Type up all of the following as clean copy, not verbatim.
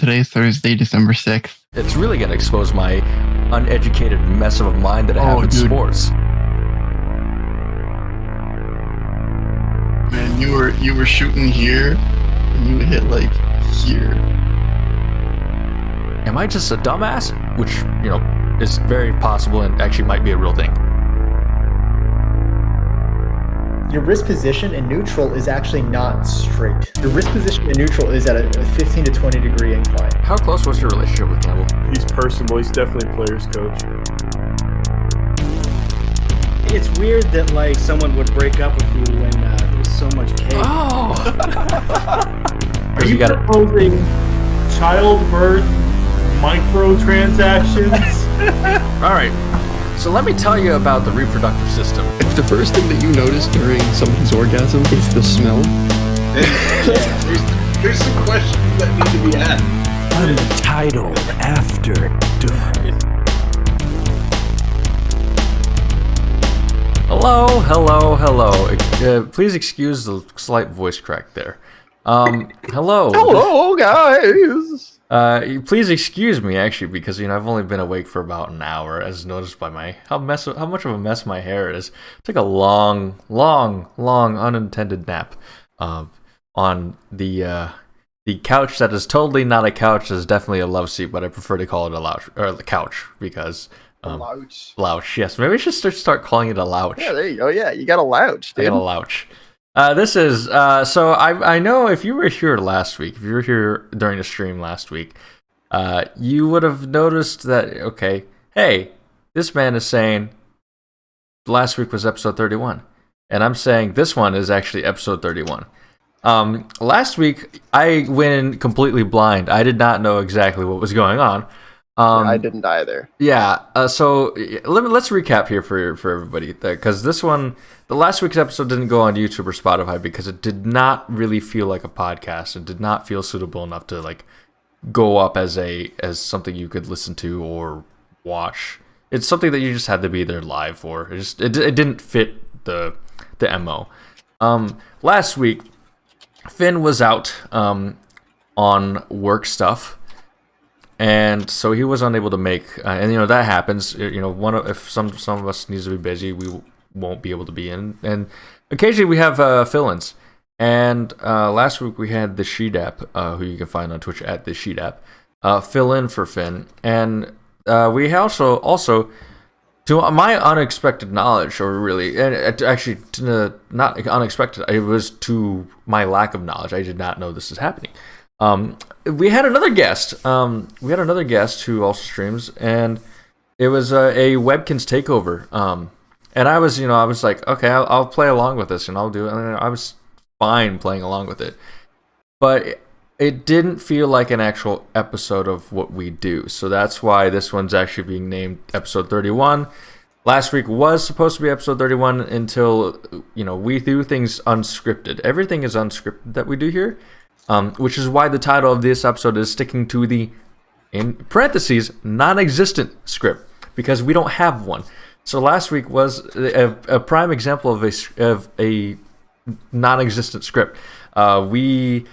Today's Thursday, December 6th. It's really going to expose my uneducated mess of a mind that I have in sports. Man, you were shooting here, and you hit like here. Am I just a dumbass? Which, is very possible and actually might be a real thing. Your wrist position in neutral is actually not straight. Your wrist position in neutral is at a 15 to 20 degree incline. How close was your relationship with Campbell? He's personable. He's definitely a player's coach. It's weird that someone would break up with you when there's so much cake. Oh! Are you proposing childbirth microtransactions? All right. So let me tell you about the reproductive system. If the first thing that you notice during someone's orgasm is the smell, there's some questions that need to be asked. Untitled After Dark. Hello. Please excuse the slight voice crack there. Hello. Hello, guys. Please excuse me, actually, because I've only been awake for about an hour, as noticed by how much of a mess my hair is. I took a long unintended nap on the couch that is totally not a couch. It's definitely a love seat, but I prefer to call it a louch or the couch because louch. Yes, maybe we should start calling it a louch. Yeah, there you go. Yeah, you got a louch, dude. I got a louch. This is so I know if you were here last week, if you were here during the stream last week, you would have noticed that hey, this man is saying last week was episode 31, and I'm saying this one is actually episode 31. Last week I went in completely blind. I did not know exactly what was going on. I didn't either. Yeah, so let's recap here for everybody, because the last week's episode didn't go on YouTube or Spotify because it did not really feel like a podcast. It did not feel suitable enough to go up as something you could listen to or watch. It's something that you just had to be there live for. It didn't fit the MO. Last week, Finn was out on work stuff. And so he was unable to make, and that happens. If some of us needs to be busy, we won't be able to be in. And occasionally we have fill-ins. And last week we had the Sheet App, who you can find on Twitch at the Sheet App, fill in for Finn. And we also, to my unexpected knowledge, or really, and actually not unexpected, it was to my lack of knowledge. I did not know this is happening. We had another guest. Who also streams, and it was a Webkins takeover. And I was like, okay, I'll play along with this, and I'll do it. And I was fine playing along with it, but it didn't feel like an actual episode of what we do. So that's why this one's actually being named episode 31. Last week was supposed to be episode 31 until we do things unscripted. Everything is unscripted that we do here. Which is why the title of this episode is sticking to the, in parentheses, non-existent script, because we don't have one. So last week was a prime example of a non-existent script. I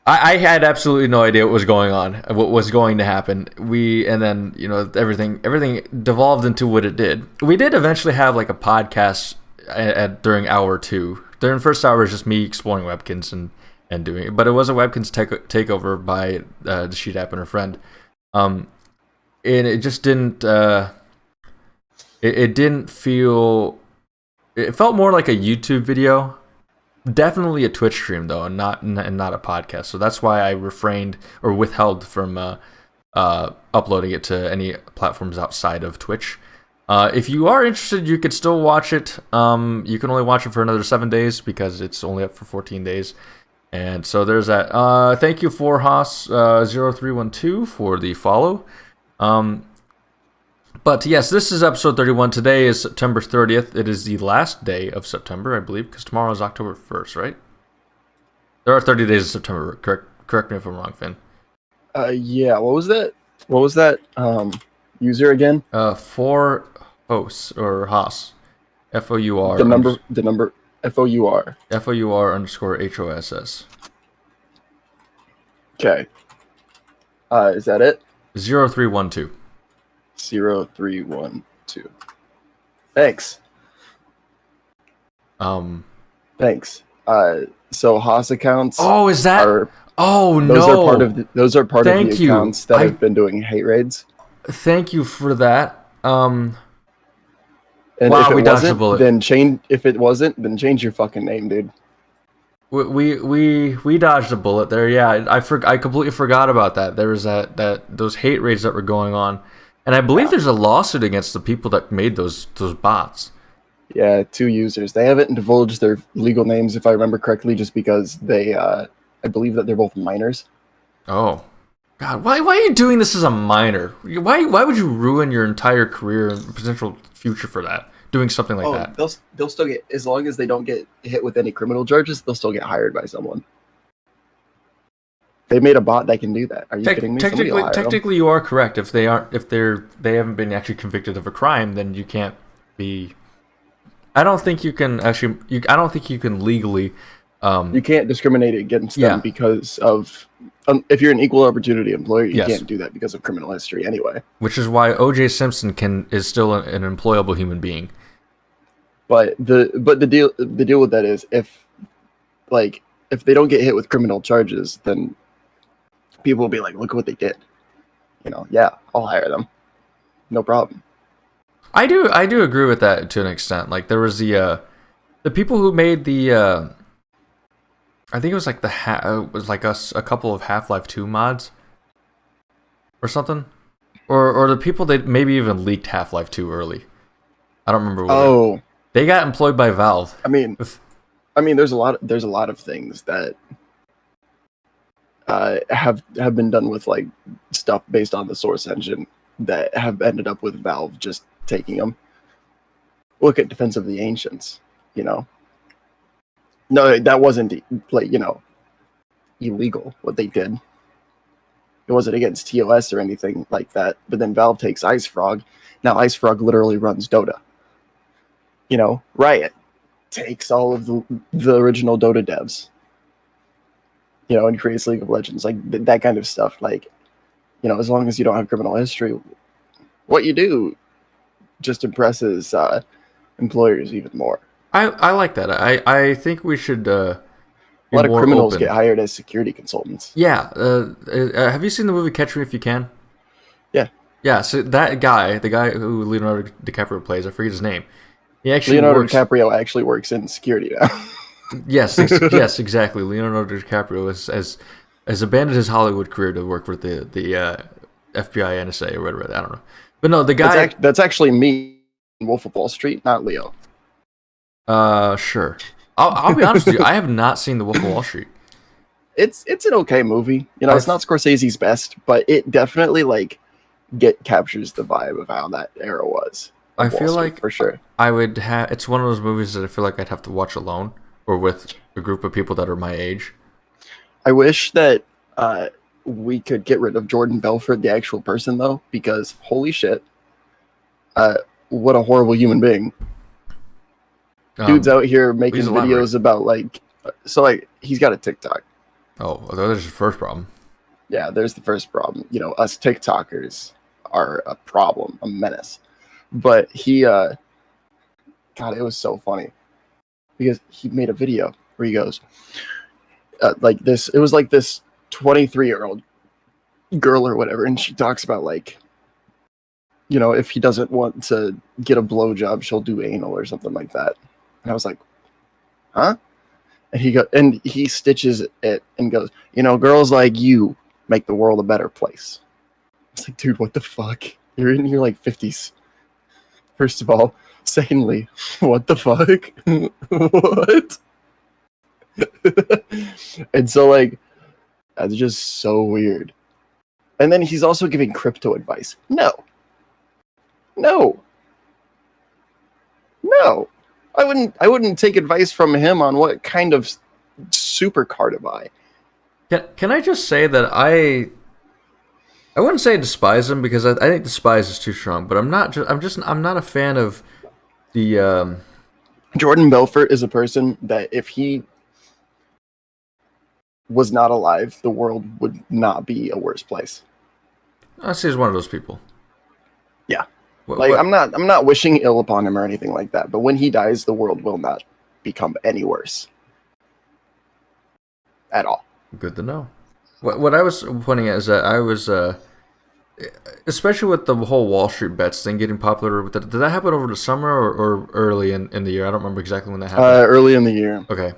had absolutely no idea what was going on, what was going to happen. And then everything devolved into what it did. We did eventually have a podcast during hour 2. During the first hour was just me exploring Webkins and doing it, but it was a Webkins takeover by the Sheet App and her friend, and it just didn't. It didn't feel. It felt more like a YouTube video, definitely a Twitch stream though, and not a podcast. So that's why I refrained or withheld from uploading it to any platforms outside of Twitch. If you are interested, you could still watch it. You can only watch it for another 7 days because it's only up for 14 days. And so there's that. Thank you for Haas0312 for the follow. But yes, this is episode 31. Today is September 30th. It is the last day of September, I believe, because tomorrow is October 1st, right? There are 30 days of September. Correct me if I'm wrong, Finn. Yeah. What was that user again? For Haas or Haas. F-O-U-R. The number. FOUR. FOUR_HOSS. Okay. Is that it? 0312. 0312. Thanks. Thanks. So Haas accounts. Oh, is that? Those are part of the you. accounts that have been doing hate raids. Thank you for that. And wow, if we it dodged a wasn't, bullet. then change. If it wasn't, then change your fucking name, dude. We dodged a bullet there. Yeah, I completely forgot about that. There was those hate raids that were going on, and I believe there's a lawsuit against the people that made those bots. Yeah, 2 users. They haven't divulged their legal names, if I remember correctly, just because they, I believe that they're both minors. Oh, God! Why are you doing this as a minor? Why would you ruin your entire career and potential future for that? Doing something like that. They'll still get, as long as they don't get hit with any criminal charges, they'll still get hired by someone. They made a bot that can do that. Are you kidding me? Technically, you are correct. If they haven't been actually convicted of a crime, then you can't be. I don't think you can actually. I don't think you can legally. You can't discriminate against them because of. If you're an equal opportunity employer, you can't do that because of criminal history anyway. Which is why O.J. Simpson is still an employable human being. But the deal with that is if they don't get hit with criminal charges, then people will be like, look at what they did. Yeah, I'll hire them. No problem. I do agree with that to an extent. Like there was the people who made the I think it was like a couple of Half-Life 2 mods or something, or the people that maybe even leaked Half-Life 2 early. I don't remember. Oh, they got employed by Valve. I mean, there's a lot of things that have been done with like stuff based on the Source engine that have ended up with Valve just taking them. Look at Defense of the Ancients, No, that wasn't illegal what they did. It wasn't against TOS or anything like that. But then Valve takes IceFrog. Now IceFrog literally runs Dota. Riot takes all of the original Dota devs. And creates League of Legends, like that kind of stuff. Like, as long as you don't have criminal history, what you do just impresses employers even more. I like that. I think we should. A lot of criminals get hired as security consultants. Yeah. Have you seen the movie Catch Me If You Can? Yeah. Yeah. So that guy, the guy who Leonardo DiCaprio plays, I forget his name. He actually DiCaprio actually works in security now. Yes, exactly. Leonardo DiCaprio has abandoned his Hollywood career to work with the FBI, NSA, or whatever. I don't know. But no, the guy that's actually me in Wolf of Wall Street, not Leo. Sure. I'll be honest with you. I have not seen The Wolf of Wall Street. It's an okay movie. It's not Scorsese's best, but it definitely captures the vibe of how that era was. I feel like for sure I would have. It's one of those movies that I feel like I'd have to watch alone or with a group of people that are my age. I wish that we could get rid of Jordan Belfort, the actual person, though, because holy shit, what a horrible human being. Dude's out here making videos about he's got a TikTok. Oh, there's the first problem. Yeah, there's the first problem. Us TikTokers are a problem, a menace. But he, God, it was so funny because he made a video where he goes, it was like this 23-year-old girl or whatever, and she talks about if he doesn't want to get a blowjob, she'll do anal or something like that. And I was like, huh? And he stitches it and goes, girls like you make the world a better place. It's like, dude, what the fuck? You're in your 50s. First of all. Secondly, what the fuck? What? And so that's just so weird. And then he's also giving crypto advice. No. I wouldn't take advice from him on what kind of supercar to buy. Can I just say that I wouldn't say despise him because I think despise is too strong, but I'm not a fan of the Jordan Belfort is a person that if he was not alive, the world would not be a worse place. I see he's one of those people. Yeah. I'm not wishing ill upon him or anything like that, but when he dies, the world will not become any worse. At all. Good to know. What I was pointing at is that I was, especially with the whole Wall Street bets thing getting popular, did that happen over the summer or early in the year? I don't remember exactly when that happened. Early in the year. Okay.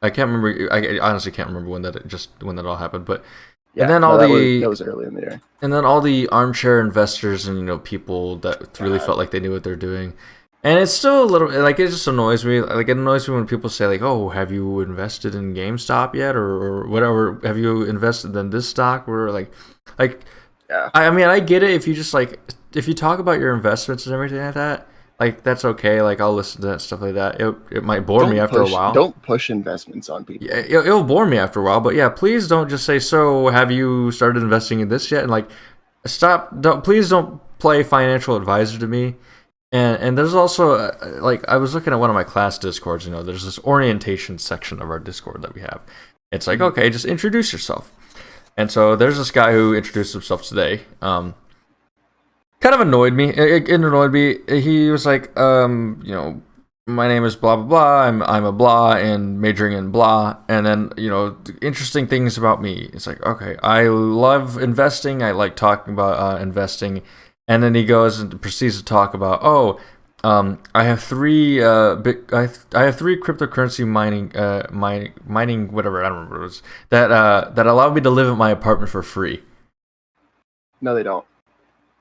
I can't remember. I honestly can't remember when that all happened. But yeah, and then that was early in the year. And then all the armchair investors and people that really felt like they knew what they're doing. And it's still a little, like, it just annoys me. Like, it annoys me when people say, like, oh, have you invested in GameStop yet? Or whatever. Have you invested in this stock? Or, like, yeah. I mean, I get it if you just, like, if you talk about your investments and everything like that, like, that's okay. Like, I'll listen to that stuff like that. It might bore me after a while. Don't push investments on people. Yeah, it'll bore me after a while. But, yeah, please don't just say, so have you started investing in this yet? And, like, please don't play financial advisor to me. And there's also, like, I was looking at one of my class Discords, there's this orientation section of our Discord that we have. It's like, okay, just introduce yourself. And so there's this guy who introduced himself today. Kind of annoyed me. It annoyed me. He was like, my name is blah, blah, blah. I'm a blah and majoring in blah. And then, interesting things about me. It's like, okay, I love investing. I like talking about investing. And then he goes and proceeds to talk about, I have three cryptocurrency mining whatever, I don't remember what it was, that allow me to live in my apartment for free. No, they don't.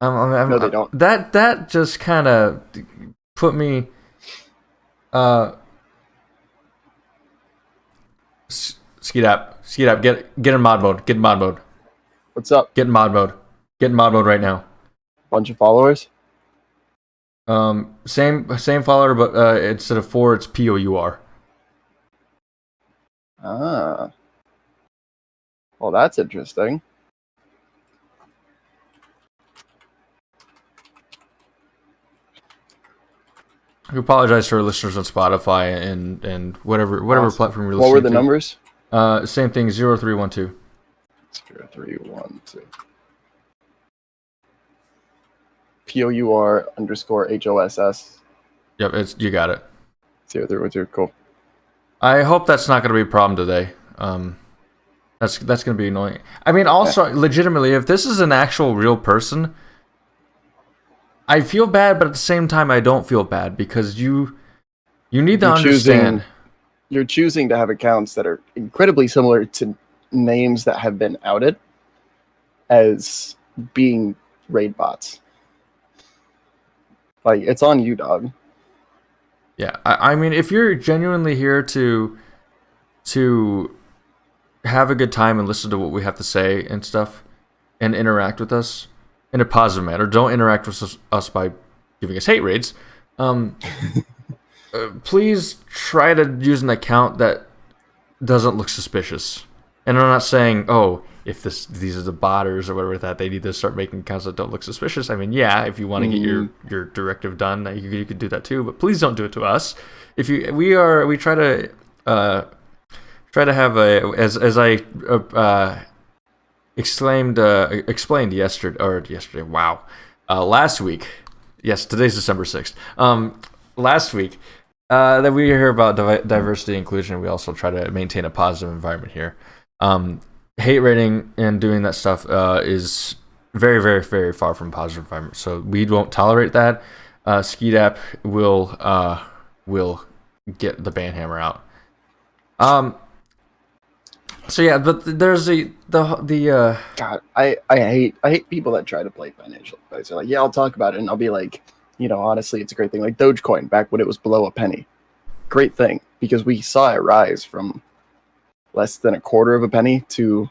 No, they don't. That just kind of put me. Skeet up, get in mod mode. What's up? Get in mod mode right now. Bunch of followers? Same follower, but instead of 4, it's POUR. Ah. Well, that's interesting. I apologize to our listeners on Spotify and whatever platform you're listening to. What were the numbers? Same thing, 0312. 0312. POUR_HOSS. Yep, you got it. 0312, cool. I hope that's not going to be a problem today. That's going to be annoying. I mean, also, legitimately, if this is an actual real person, I feel bad, but at the same time, I don't feel bad because you need to understand. You're choosing to have accounts that are incredibly similar to names that have been outed as being raid bots. Like, it's on you, dog. Yeah, I mean, if you're genuinely here to have a good time and listen to what we have to say and stuff, and interact with us in a positive manner, don't interact with us by giving us hate raids. Please try to use an account that doesn't look suspicious. And I'm not saying, if these are the botters or whatever that they need to start making accounts that don't look suspicious. I mean, yeah, if you want to get your directive done, you could do that too. But please don't do it to us. We try to have as I explained yesterday. Wow, last week. Yes, today's December 6th. Last week, that we hear about diversity and inclusion. We also try to maintain a positive environment here. Hate rating and doing that stuff is very, very, very far from positive environment. So we won't tolerate that. Skeet will get the banhammer out. So yeah, but there's the God, I hate people that try to play financial advice. They're like, yeah, I'll talk about it, and I'll be like, honestly, it's a great thing. Like Dogecoin back when it was below a penny, great thing because we saw it rise from less than a quarter of a penny to,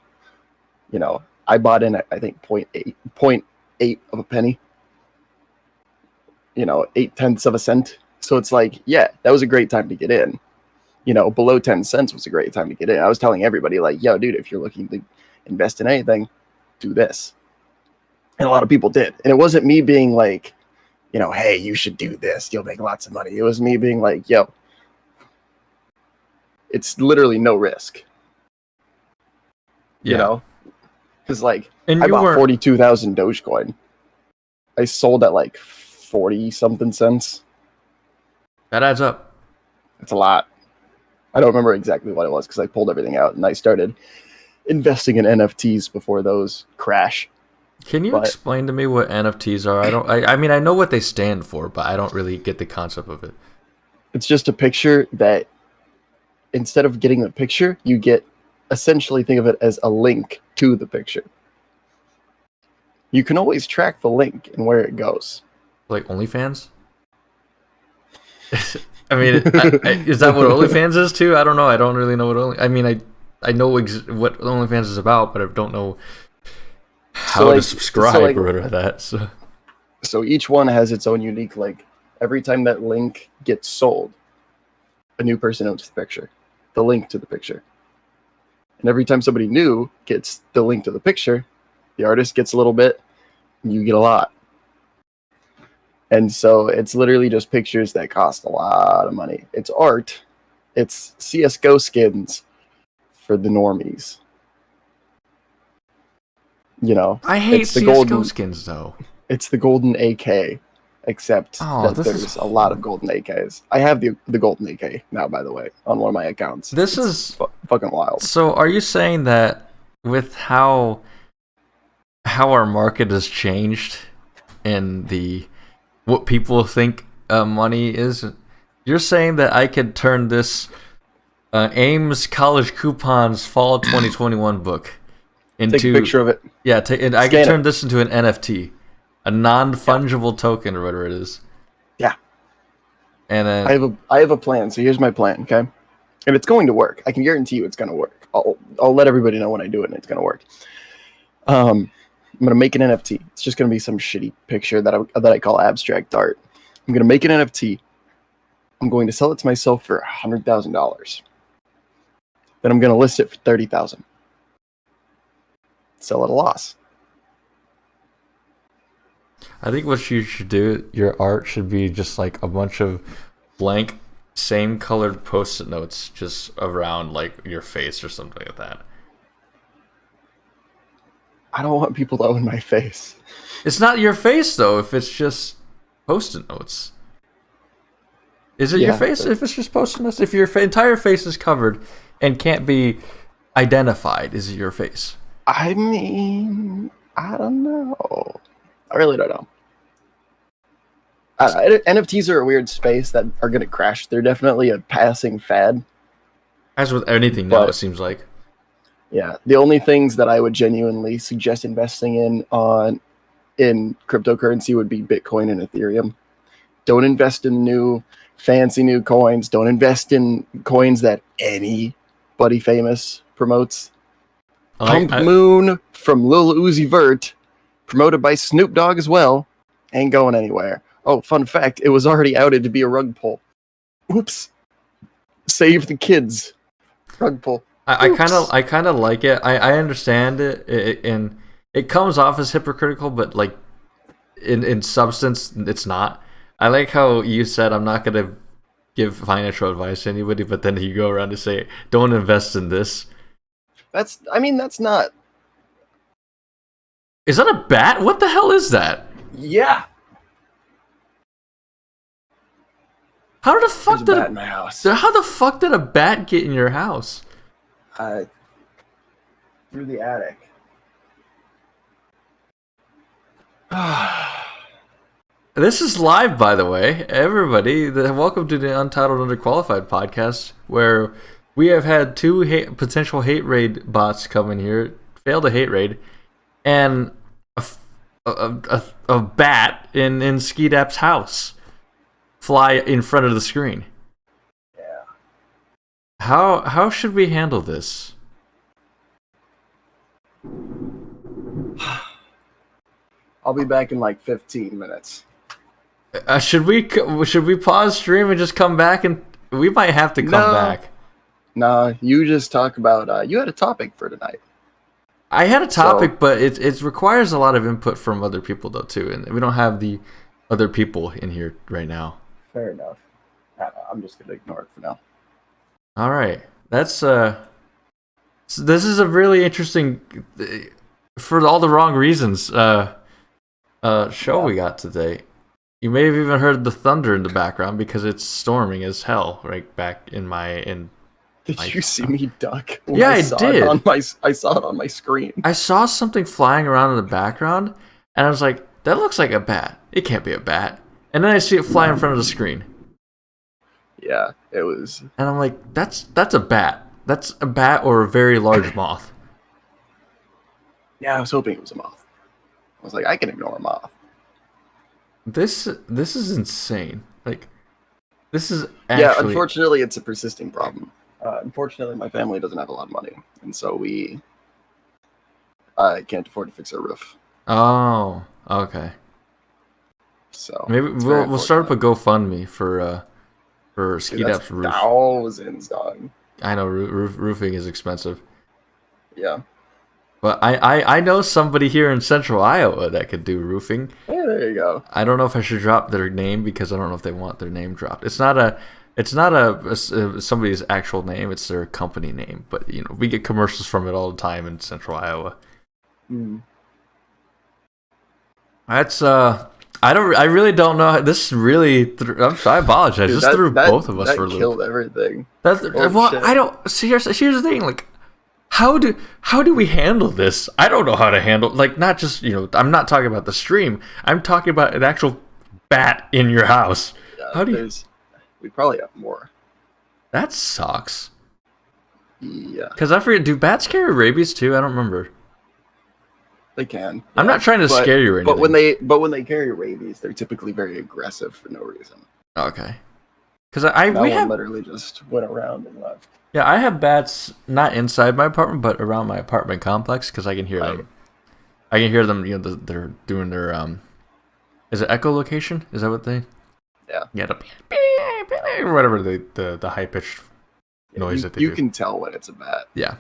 I bought in at, I think 0.8 of a penny, 0.8 of a cent. So it's like, yeah, that was a great time to get in. Below 10 cents was a great time to get in. I was telling everybody like, yo, dude, if you're looking to invest in anything, do this. And a lot of people did. And it wasn't me being like, hey, you should do this. You'll make lots of money. It was me being like, yo, it's literally no risk. Because Because like And I you bought weren't- 42,000 Dogecoin. I sold at like 40 something cents. That adds up. It's a lot. I don't remember exactly what it was because I pulled everything out and I started investing in NFTs before those crash. Can you explain to me what NFTs are? I mean, I know what they stand for, but I don't really get the concept of it. It's just a picture that instead of getting the picture, you get essentially think of it as a link to the picture. You can always track the link and where it goes. Like OnlyFans? I mean, is that what OnlyFans is too? I don't know. I don't really know what I mean, I know what OnlyFans is about, but I don't know how to subscribe or whatever that. So each one has its own unique link. Every time that link gets sold, a new person owns the picture, the link to the picture. And every time somebody new gets the link to the picture, the artist gets a little bit, and you get a lot. And so it's literally just pictures that cost a lot of money. It's art. It's CSGO skins for the normies. You know, I hate it's the CSGO skins though. It's the golden AK, except that there's a lot of golden AKs. I have the golden AK now, by the way, on one of my accounts. This is fucking wild. So are you saying that with how our market has changed and what people think money is, you're saying that I could turn this Ames College Coupons Fall 2021 book into take a picture of it. Yeah, and I can turn this into an NFT, a non-fungible token or whatever it is. Yeah. And then I have a plan. So here's my plan, okay? And it's going to work. I can guarantee you it's going to work. I'll let everybody know when I do it and it's going to work. I'm going to make an NFT. It's just going to be some shitty picture that I call abstract art. I'm going to make an NFT. I'm going to sell it to myself for $100,000. Then I'm going to list it for $30,000. Sell at a loss. I think what you should do, your art should be just like a bunch of blank, same colored post-it notes just around like your face or something like that. I don't want people to own my face. It's not your face though, if it's just post-it notes. Is it your face if it's just post-it notes? If your entire face is covered and can't be identified, is it your face? I mean, I don't know. I really don't know. NFTs are a weird space that are going to crash. They're definitely a passing fad. As with anything now, it seems like. Yeah, the only things that I would genuinely suggest investing in cryptocurrency would be Bitcoin and Ethereum. Don't invest in fancy new coins. Don't invest in coins that anybody famous promotes. Pump Moon from Lil Uzi Vert, promoted by Snoop Dogg as well, ain't going anywhere. Oh, fun fact, it was already outed to be a rug pull. Oops. Save the kids. Rug pull. I kind of like it. I understand it, and it comes off as hypocritical, but like in substance, it's not. I like how you said I'm not gonna give financial advice to anybody, but then you go around to say don't invest in this. That's not. Is that a bat? What the hell is that? Yeah. How the fuck There's a bat in my house? How the fuck did a bat get in your house? Through the attic. This is live, by the way. Everybody, welcome to the Untitled Underqualified Podcast, where we have had two potential hate raid bots come in here, failed a hate raid, and a bat in Skeedap's house fly in front of the screen. Yeah. How should we handle this? I'll be back in like 15 minutes. Should we pause stream and just come back? And we might have to come back. Nah, you just talk about. You had a topic for tonight. I had a topic, but it requires a lot of input from other people though too, and we don't have the other people in here right now. Fair enough. I'm just gonna ignore it for now. All right, that's so this is a really interesting for all the wrong reasons. Show we got today. You may have even heard the thunder in the background because it's storming as hell right back in my. Did you see me duck? Yeah, I did. I saw it on my screen. I saw something flying around in the background, and I was like, "That looks like a bat. It can't be a bat." And then I see it fly in front of the screen. Yeah, it was. And I'm like, "That's a bat. That's a bat or a very large moth." Yeah, I was hoping it was a moth. I was like, I can ignore a moth. This is insane. Like, this is Yeah, actually... unfortunately, it's a persisting problem. Unfortunately, my family doesn't have a lot of money, and so we can't afford to fix our roof. Oh, okay. So maybe we'll start up a GoFundMe for Skeetap's roof. Thousands, dog. I know roofing is expensive. Yeah. But I know somebody here in Central Iowa that could do roofing. Hey, there you go. I don't know if I should drop their name because I don't know if they want their name dropped. It's not somebody's actual name. It's their company name. But you know, we get commercials from it all the time in Central Iowa. That's I really don't know. This really I apologize. Dude, this threw both of us for a loop. That killed everything. Well, I don't seriously. Here's the thing, like. How do we handle this? I don't know how to handle, like, not just, you know, I'm not talking about the stream. I'm talking about an actual bat in your house. Yeah, how do you... We probably have more. That sucks. Yeah. Because I forget, do bats carry rabies too? I don't remember. They can. Yeah. I'm not trying to scare you or anything. But when they carry rabies, they're typically very aggressive for no reason. Okay. Because we literally just went around and left. Yeah, I have bats not inside my apartment, but around my apartment complex because I can hear them. I can hear them. You know, they're doing their is it echolocation? Is that what they? Yeah. Yeah. Whatever the high pitched noise that they do. You can tell when it's a bat. Yeah.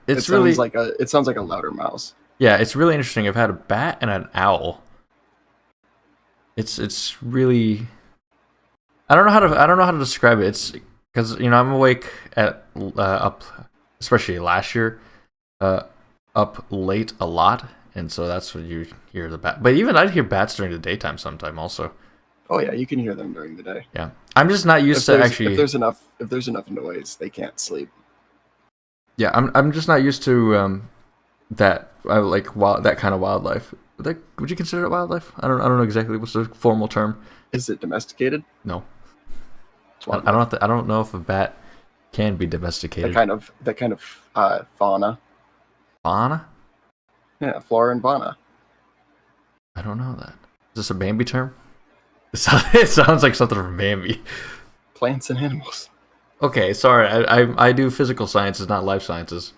It sounds like a louder mouse. Yeah, it's really interesting. I've had a bat and an owl. It's really. I don't know how to describe it. It's because, you know, I'm awake at up, especially last year, up late a lot, and so that's when you hear the bat. But even I'd hear bats during the daytime sometime also. Oh yeah, you can hear them during the day. Yeah, I'm just not used to actually. If there's enough noise, they can't sleep. Yeah, I'm just not used to that that kind of wildlife. Would you consider it wildlife? I don't know exactly what's the formal term. Is it domesticated? No. I don't know if a bat can be domesticated. That kind of fauna. Fauna? Yeah, flora and fauna. I don't know that. Is this a Bambi term? It sounds like something from Bambi. Plants and animals. Okay, sorry. I do physical sciences, not life sciences.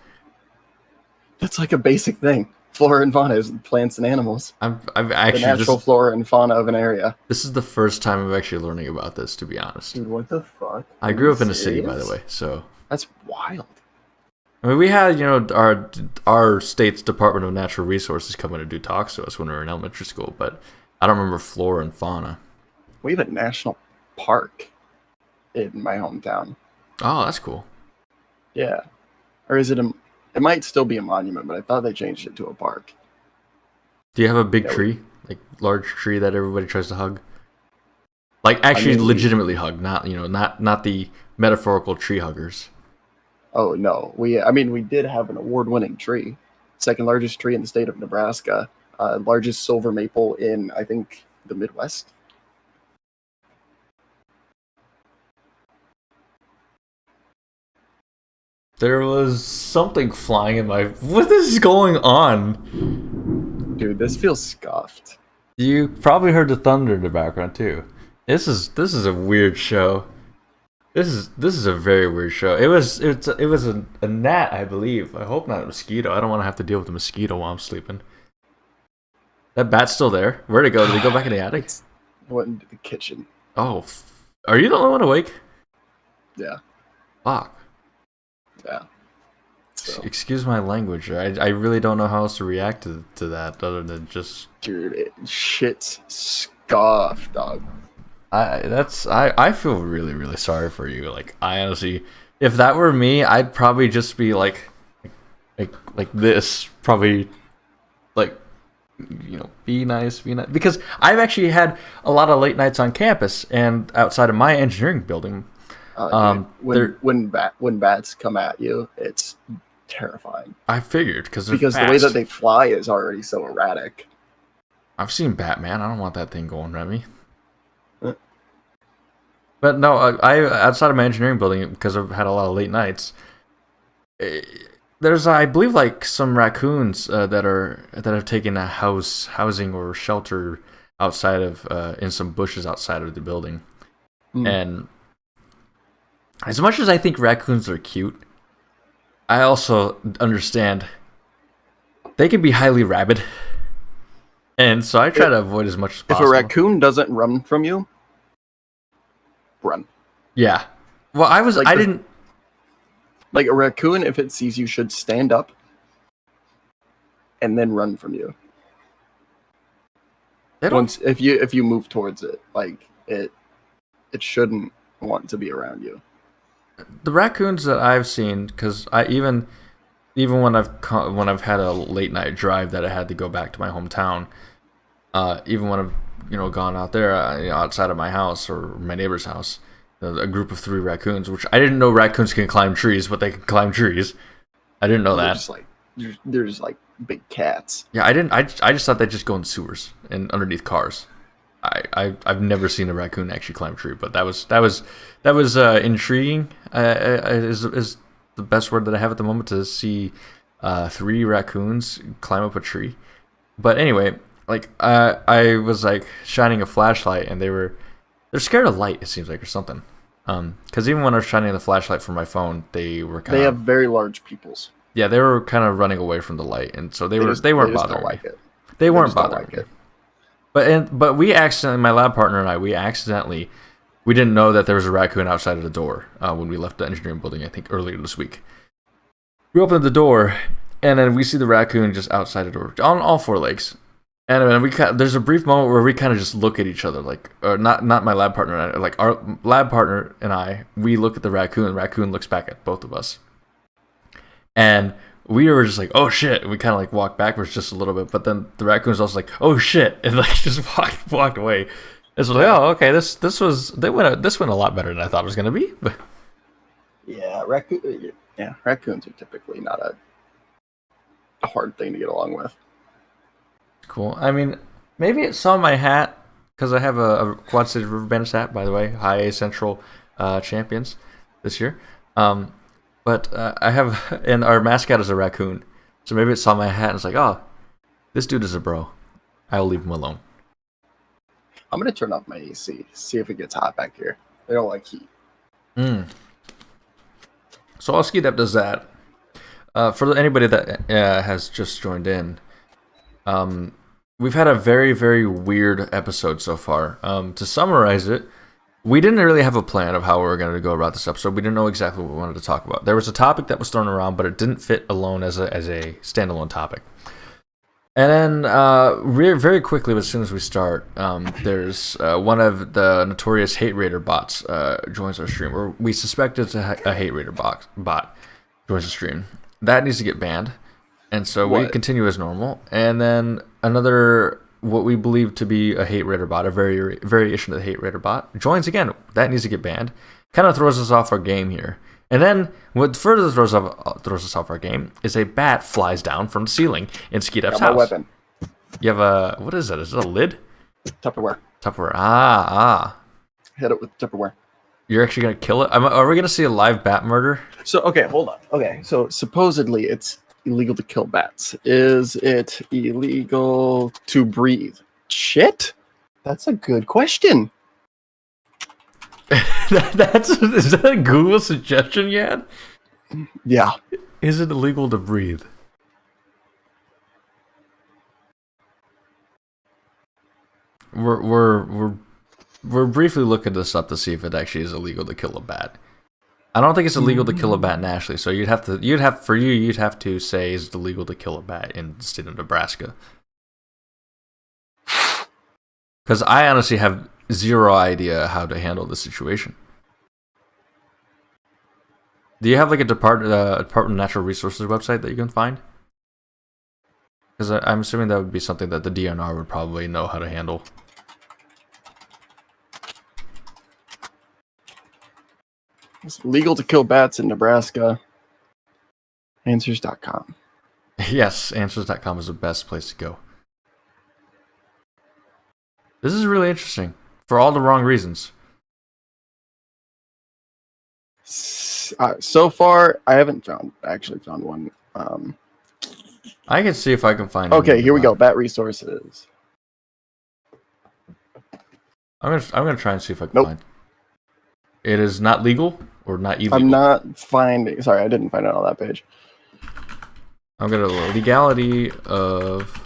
That's like a basic thing. Flora and fauna is plants and animals. I've actually the natural flora and fauna of an area. This is the first time I'm actually learning about this, to be honest. Dude, what the fuck? I grew up in a city, by the way, so that's wild. I mean, we had, you know, our state's Department of Natural Resources come in to do talks to us when we were in elementary school, but I don't remember flora and fauna. We have a national park in my hometown. Oh, that's cool. Yeah, or is it a? It might still be a monument, but I thought they changed it to a park. Do you have a big tree? Like, large tree that everybody tries to hug? Like, actually legitimately hug, not, you know, not the metaphorical tree huggers. Oh, no. We did have an award-winning tree. Second largest tree in the state of Nebraska. Largest silver maple in, I think, the Midwest. There was something flying in my... What is going on? Dude, this feels scuffed. You probably heard the thunder in the background, too. This is a weird show. This is a very weird show. It was a gnat, I believe. I hope not a mosquito. I don't want to have to deal with a mosquito while I'm sleeping. That bat's still there. Where'd it go? Did it go back in the attic? It went into the kitchen. Oh, are you the only one awake? Yeah. Fuck. Yeah. So. Excuse my language. I really don't know how else to react to that other than just... Dude, shit's scuffed, dog. I feel really, really sorry for you. Like, I honestly, if that were me, I'd probably just be like this, probably like, be nice. Because I've actually had a lot of late nights on campus and outside of my engineering building. When bats come at you, it's terrifying. I figured because the way that they fly is already so erratic. I've seen Batman. I don't want that thing going at me. But no, I outside of my engineering building, because I've had a lot of late nights. There's, I believe, like some raccoons that have taken a housing or shelter outside of in some bushes outside of the building. And as much as I think raccoons are cute, I also understand they can be highly rabid, and so I try to avoid as much as possible. If a raccoon doesn't run from you, run. Yeah. Well, I didn't. Like a raccoon, if it sees you, should stand up and then run from you. If you move towards it, like it shouldn't want to be around you. The raccoons that I've seen, because even when I've had a late night drive that I had to go back to my hometown, even when I've gone out there outside of my house or my neighbor's house, a group of 3 raccoons, which I didn't know raccoons can climb trees, but they can climb trees. I didn't know that. They're just like big cats. Yeah, I didn't. I just thought they'd just go in sewers and underneath cars. I've never seen a raccoon actually climb a tree, but that was intriguing. Is the best word that I have at the moment, to see 3 raccoons climb up a tree. But anyway, like I was like shining a flashlight, and they're scared of light, it seems like, or something. Because even when I was shining the flashlight from my phone, they have very large pupils. Yeah, they were kind of running away from the light, and so they weren't bothering me. They weren't bothering me. But we accidentally, my lab partner and I, we didn't know that there was a raccoon outside of the door when we left the engineering building, I think earlier this week. We opened the door, and then we see the raccoon just outside the door, on all 4 legs. And then there's a brief moment where we kind of just look at each other, like, or not my lab partner and I, like our lab partner and I, we look at the raccoon, and the raccoon looks back at both of us. And we were just like, oh shit, and we kind of like walked backwards just a little bit, but then the raccoon was also like, oh shit, and like just walked away. It's like, oh, okay, this went a lot better than I thought it was gonna be. Yeah, raccoons are typically not a hard thing to get along with. Cool. I mean, maybe it saw my hat, because I have a Quad City River Bandits hat, by the way, High A Central champions this year. But I have, and our mascot is a raccoon, so maybe it saw my hat and it's like, oh, this dude is a bro. I'll leave him alone. I'm gonna turn off my AC, see if it gets hot back here. I don't like heat. So while Ski Dep does that, for anybody that has just joined in, we've had a very, very weird episode so far. To summarize it, we didn't really have a plan of how we were going to go about this episode. We didn't know exactly what we wanted to talk about. There was a topic that was thrown around, but it didn't fit alone as a standalone topic. And then very quickly, as soon as we start, there's one of the notorious Hate Raider bots joins our stream, or we suspect it's a Hate Raider bot joins the stream. That needs to get banned. And so we continue as normal. And then another, what we believe to be a Hate Raider bot, a variation of the Hate Raider bot, joins again. That needs to get banned. Kind of throws us off our game here. And then what further throws us off our game is a bat flies down from the ceiling in Skeetup's house. Weapon. You have a, what is that? Is it a lid? Tupperware. Hit it with Tupperware. You're actually going to kill it? Are we going to see a live bat murder? So, okay, hold on. Okay, so supposedly it's illegal to kill bats. Is it illegal to breathe? Shit? That's a good question. Is that a Google suggestion yet? Yeah. Is it illegal to breathe? We're briefly looking this up to see if it actually is illegal to kill a bat. I don't think it's illegal to kill a bat nationally, so you'd have to say is it illegal to kill a bat in the state of Nebraska. Because I honestly have zero idea how to handle this situation. Do you have like a Department of Natural Resources website that you can find? Because I'm assuming that would be something that the DNR would probably know how to handle. It's legal to kill bats in Nebraska. Answers.com. Yes, answers.com is the best place to go. This is really interesting for all the wrong reasons. So far, I haven't actually found one. I can see if I can find. Okay, here we go. Bat resources. I'm gonna try and see if I can find. It is not legal or not illegal. I'm not finding. Sorry, I didn't find it on that page. I'm gonna legality of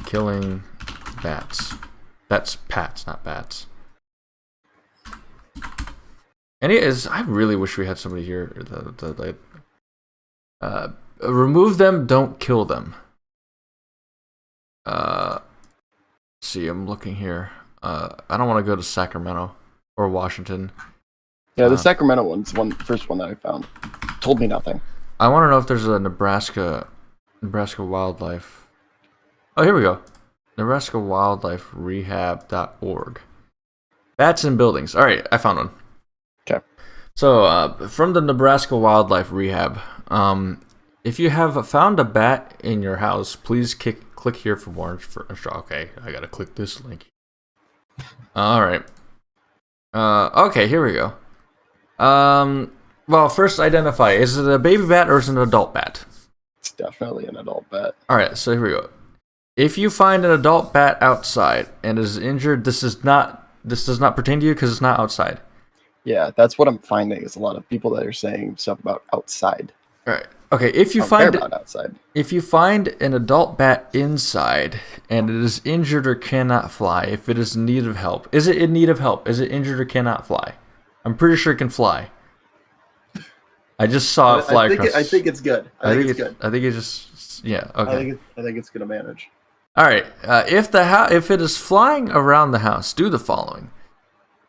killing bats. That's pats, not bats. And it is. I really wish we had somebody here. Remove them. Don't kill them. See, I'm looking here. I don't want to go to Sacramento or Washington. Yeah, the Sacramento one's first one that I found. Told me nothing. I want to know if there's a Nebraska wildlife. Oh, here we go. NebraskaWildliferehab.org. Bats in buildings. All right, I found one. Okay. So, from the Nebraska Wildlife Rehab, if you have found a bat in your house, please click here for more information. Okay, I gotta click this link. All right. Okay, here we go. Well, first identify. Is it a baby bat or is it an adult bat? It's definitely an adult bat. All right, so here we go. If you find an adult bat outside and is injured, this does not pertain to you because it's not outside. Yeah, that's what I'm finding is a lot of people that are saying stuff about outside. All right. Okay, if you find an adult bat inside and it is injured or cannot fly, if it is in need of help, is it in need of help? Is it injured or cannot fly? I'm pretty sure it can fly. I just saw it fly across. I think it's good. I think it's good. I think it's just Okay. I think it's gonna manage. All right. If it is flying around the house, do the following: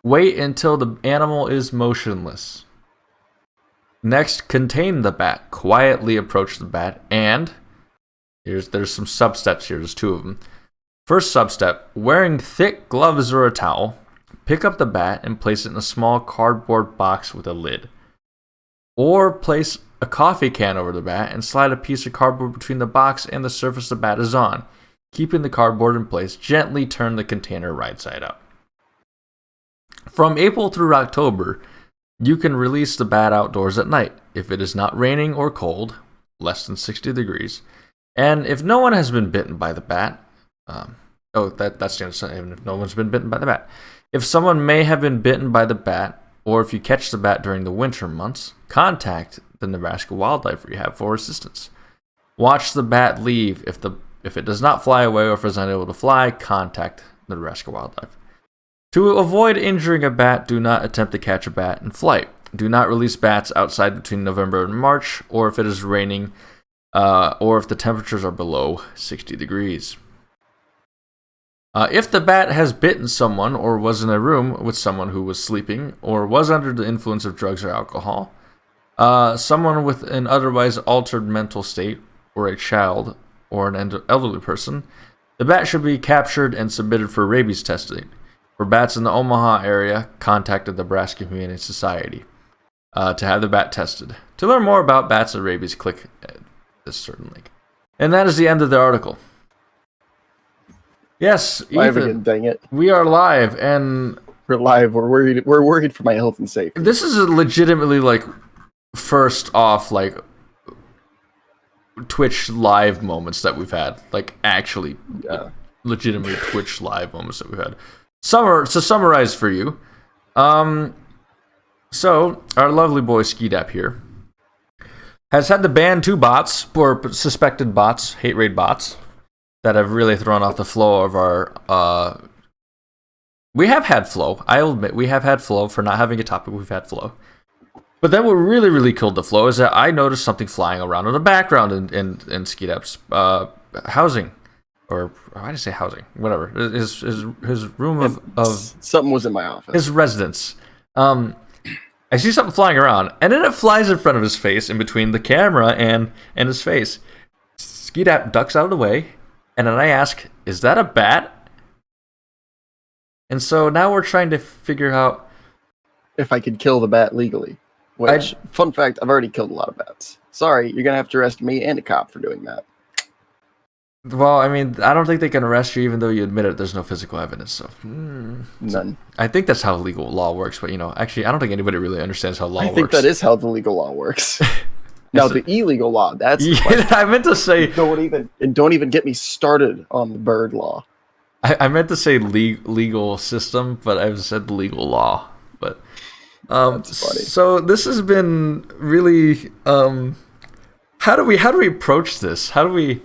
wait until the animal is motionless. Next, contain the bat. Quietly approach the bat, and there's some sub-steps here. There's two of them. First sub-step: wearing thick gloves or a towel, pick up the bat and place it in a small cardboard box with a lid. Or place a coffee can over the bat and slide a piece of cardboard between the box and the surface the bat is on. Keeping the cardboard in place, gently turn the container right side up. From April through October, you can release the bat outdoors at night if it is not raining or cold, less than 60 degrees, and if no one has been bitten by the bat. That's the answer. Even if no one's been bitten by the bat. If someone may have been bitten by the bat, or if you catch the bat during the winter months, contact the Nebraska Wildlife Rehab for assistance. Watch the bat leave. If it does not fly away or if it is unable to fly, contact the Nebraska Wildlife. To avoid injuring a bat, do not attempt to catch a bat in flight. Do not release bats outside between November and March, or if it is raining, or if the temperatures are below 60 degrees. If the bat has bitten someone or was in a room with someone who was sleeping or was under the influence of drugs or alcohol, someone with an otherwise altered mental state, or a child or an elderly person, the bat should be captured and submitted for rabies testing. For bats in the Omaha area, contact the Nebraska Humane Society to have the bat tested. To learn more about bats and rabies, click this certain link. And that is the end of the article. Yes, Live Ethan, again, dang it. we are live, and We're live. We're worried for my health and safety. this is legitimately first off Twitch live moments that we've had, actually legitimately Twitch live moments that we've had. To summarize for you, so our lovely boy Skeedap here has had to ban 2 bots, or suspected bots, hate raid bots, that have really thrown off the flow of our. We have had flow. I'll admit we have had flow for not having a topic. We've had flow. But then what really, really killed the flow is that I noticed something flying around in the background in Skeedap's housing. Or why did I say housing? Whatever. His room of something was in my office. His residence. I see something flying around, and then it flies in front of his face, in between the camera and his face. Skeedap ducks out of the way, and then I ask, "Is that a bat?" And so now we're trying to figure out if I could kill the bat legally. Which, fun fact, I've already killed a lot of bats. Sorry, you're gonna have to arrest me and a cop for doing that. Well, I mean, I don't think they can arrest you even though you admit it. There's no physical evidence. So None. I think that's how legal law works. But actually, I don't think anybody really understands how law works. I think that is how the legal law works. Now, the illegal law, that's the question. I meant to say... Don't even get me started on the bird law. I meant to say legal system, but I've said legal law. But that's funny. So this has been really... How do we approach this? How do we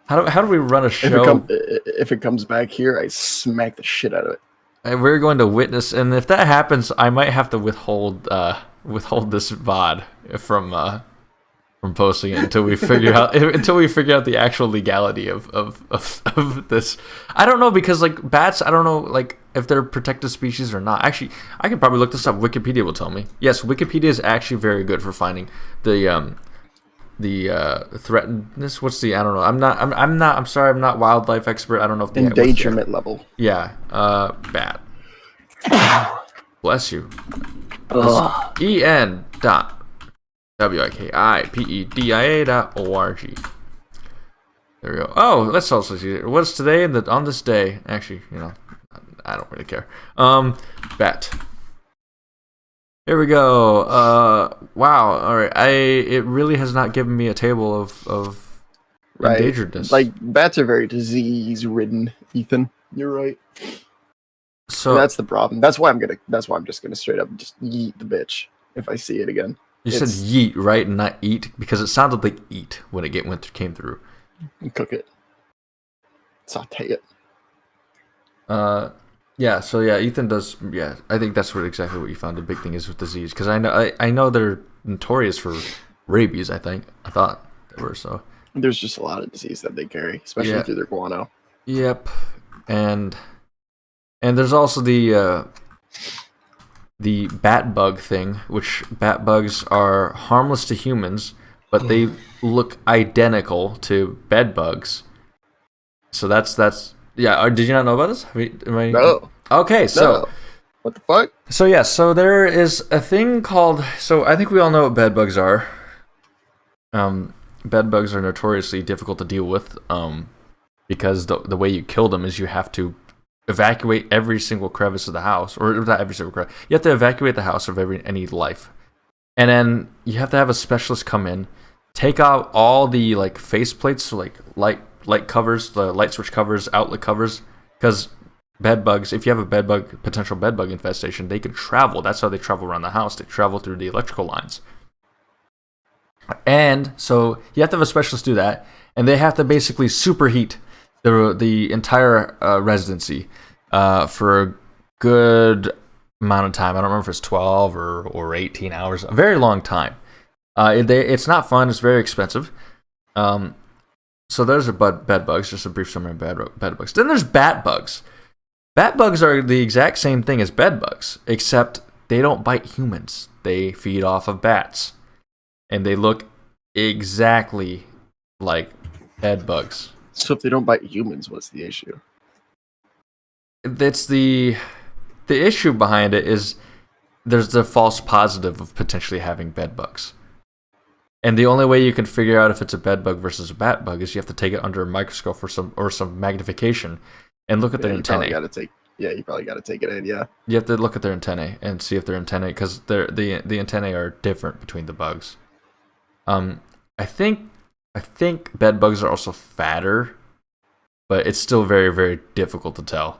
run a show? If it comes back here, I smack the shit out of it. And we're going to witness, and if that happens, I might have to withhold this VOD from posting it until we figure out the actual legality of this. I don't know, because like bats, I don't know like if they're protected species or not. Actually, I could probably look this up. Wikipedia will tell me. Yes, Wikipedia is actually very good for finding the threatenedness. What's the? I don't know. I'm sorry. I'm not wildlife expert. I don't know if the endangerment level. Yeah. Bat. Bless you. en.wikipedia.org. There we go. Oh, let's also see it. What's today on this day? Actually, I don't really care. Bat. Here we go. Wow. All right. It really has not given me a table of endangeredness. Like bats are very disease-ridden, Ethan. You're right. So that's the problem. That's why I'm just gonna straight up just yeet the bitch if I see it again. You said yeet, right, and not eat, because it sounded like eat when it came through. Cook it. Saute it. Yeah, so yeah, Ethan does. Yeah, I think that's exactly what you found. The big thing is with disease, because I know they're notorious for rabies. I thought they were. So there's just a lot of disease that they carry, especially through their guano. Yep, and there's also the bat bug thing, which bat bugs are harmless to humans, but they look identical to bed bugs. So that's. Yeah, did you not know about this? No. Okay, so... No. What the fuck? So, yeah, so there is a thing called... So, I think we all know what bed bugs are. Bed bugs are notoriously difficult to deal with, because the way you kill them is you have to evacuate every single crevice of the house. Or not every single crevice. You have to evacuate the house of any life. And then you have to have a specialist come in, take out all the face plates, so light covers, the light switch covers, outlet covers, because bed bugs, if you have a potential bed bug infestation, they can travel. That's how they travel around the house. They travel through the electrical lines. And so you have to have a specialist do that, and they have to basically superheat the entire residency for a good amount of time. I don't remember if it's 12 or 18 hours. A very long time. It's not fun. It's very expensive. So those are bed bugs, just a brief summary of bed bugs. Then there's bat bugs. Bat bugs are the exact same thing as bed bugs, except they don't bite humans. They feed off of bats. And they look exactly like bed bugs. So if they don't bite humans, what's the issue? It's the issue behind it is there's the false positive of potentially having bed bugs. And the only way you can figure out if it's a bed bug versus a bat bug is you have to take it under a microscope or some magnification and look at their antennae. You probably got to take it in, yeah. You have to look at their antennae and see if their antennae, because the antennae are different between the bugs. I think bed bugs are also fatter, but it's still very, very difficult to tell.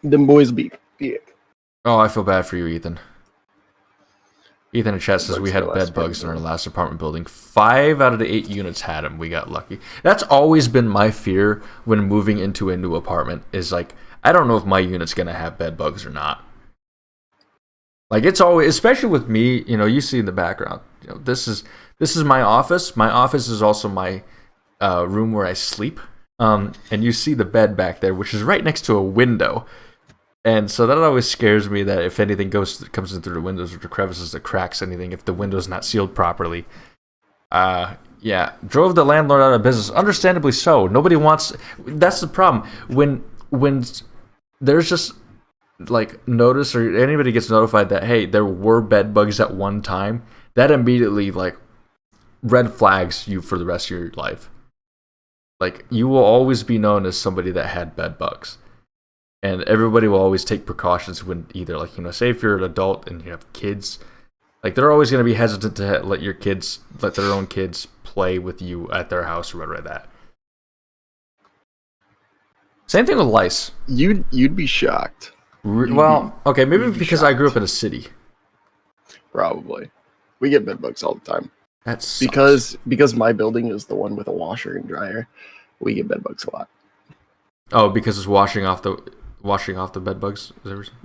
Them boys be big. Oh, I feel bad for you, Ethan. Ethan in chat says we had bed bugs in our last apartment building. 5 out of the 8 units had them. We got lucky. That's always been my fear when moving into a new apartment, is I don't know if my unit's going to have bed bugs or not. It's always, especially with me, you see in the background, this is my office. My office is also my room where I sleep. And you see the bed back there, which is right next to a window. And so that always scares me, that if anything comes in through the windows or the crevices, the cracks, anything, if the window's not sealed properly, Yeah, drove the landlord out of business. Understandably so. Nobody wants. That's the problem. When there's just like notice or anybody gets notified that hey, there were bed bugs at one time, that immediately like red flags you for the rest of your life. Like you will always be known as somebody that had bed bugs, and everybody will always take precautions when either like say if you're an adult and you have kids. Like they're always going to be hesitant to let their own kids play with you at their house or whatever like that. Same thing with lice. You'd be shocked. Okay, maybe because I grew up in a city. Probably, we get bed bugs all the time. That's because my building is the one with a washer and dryer. We get bed bugs a lot. Oh, because it's washing off the bed bugs.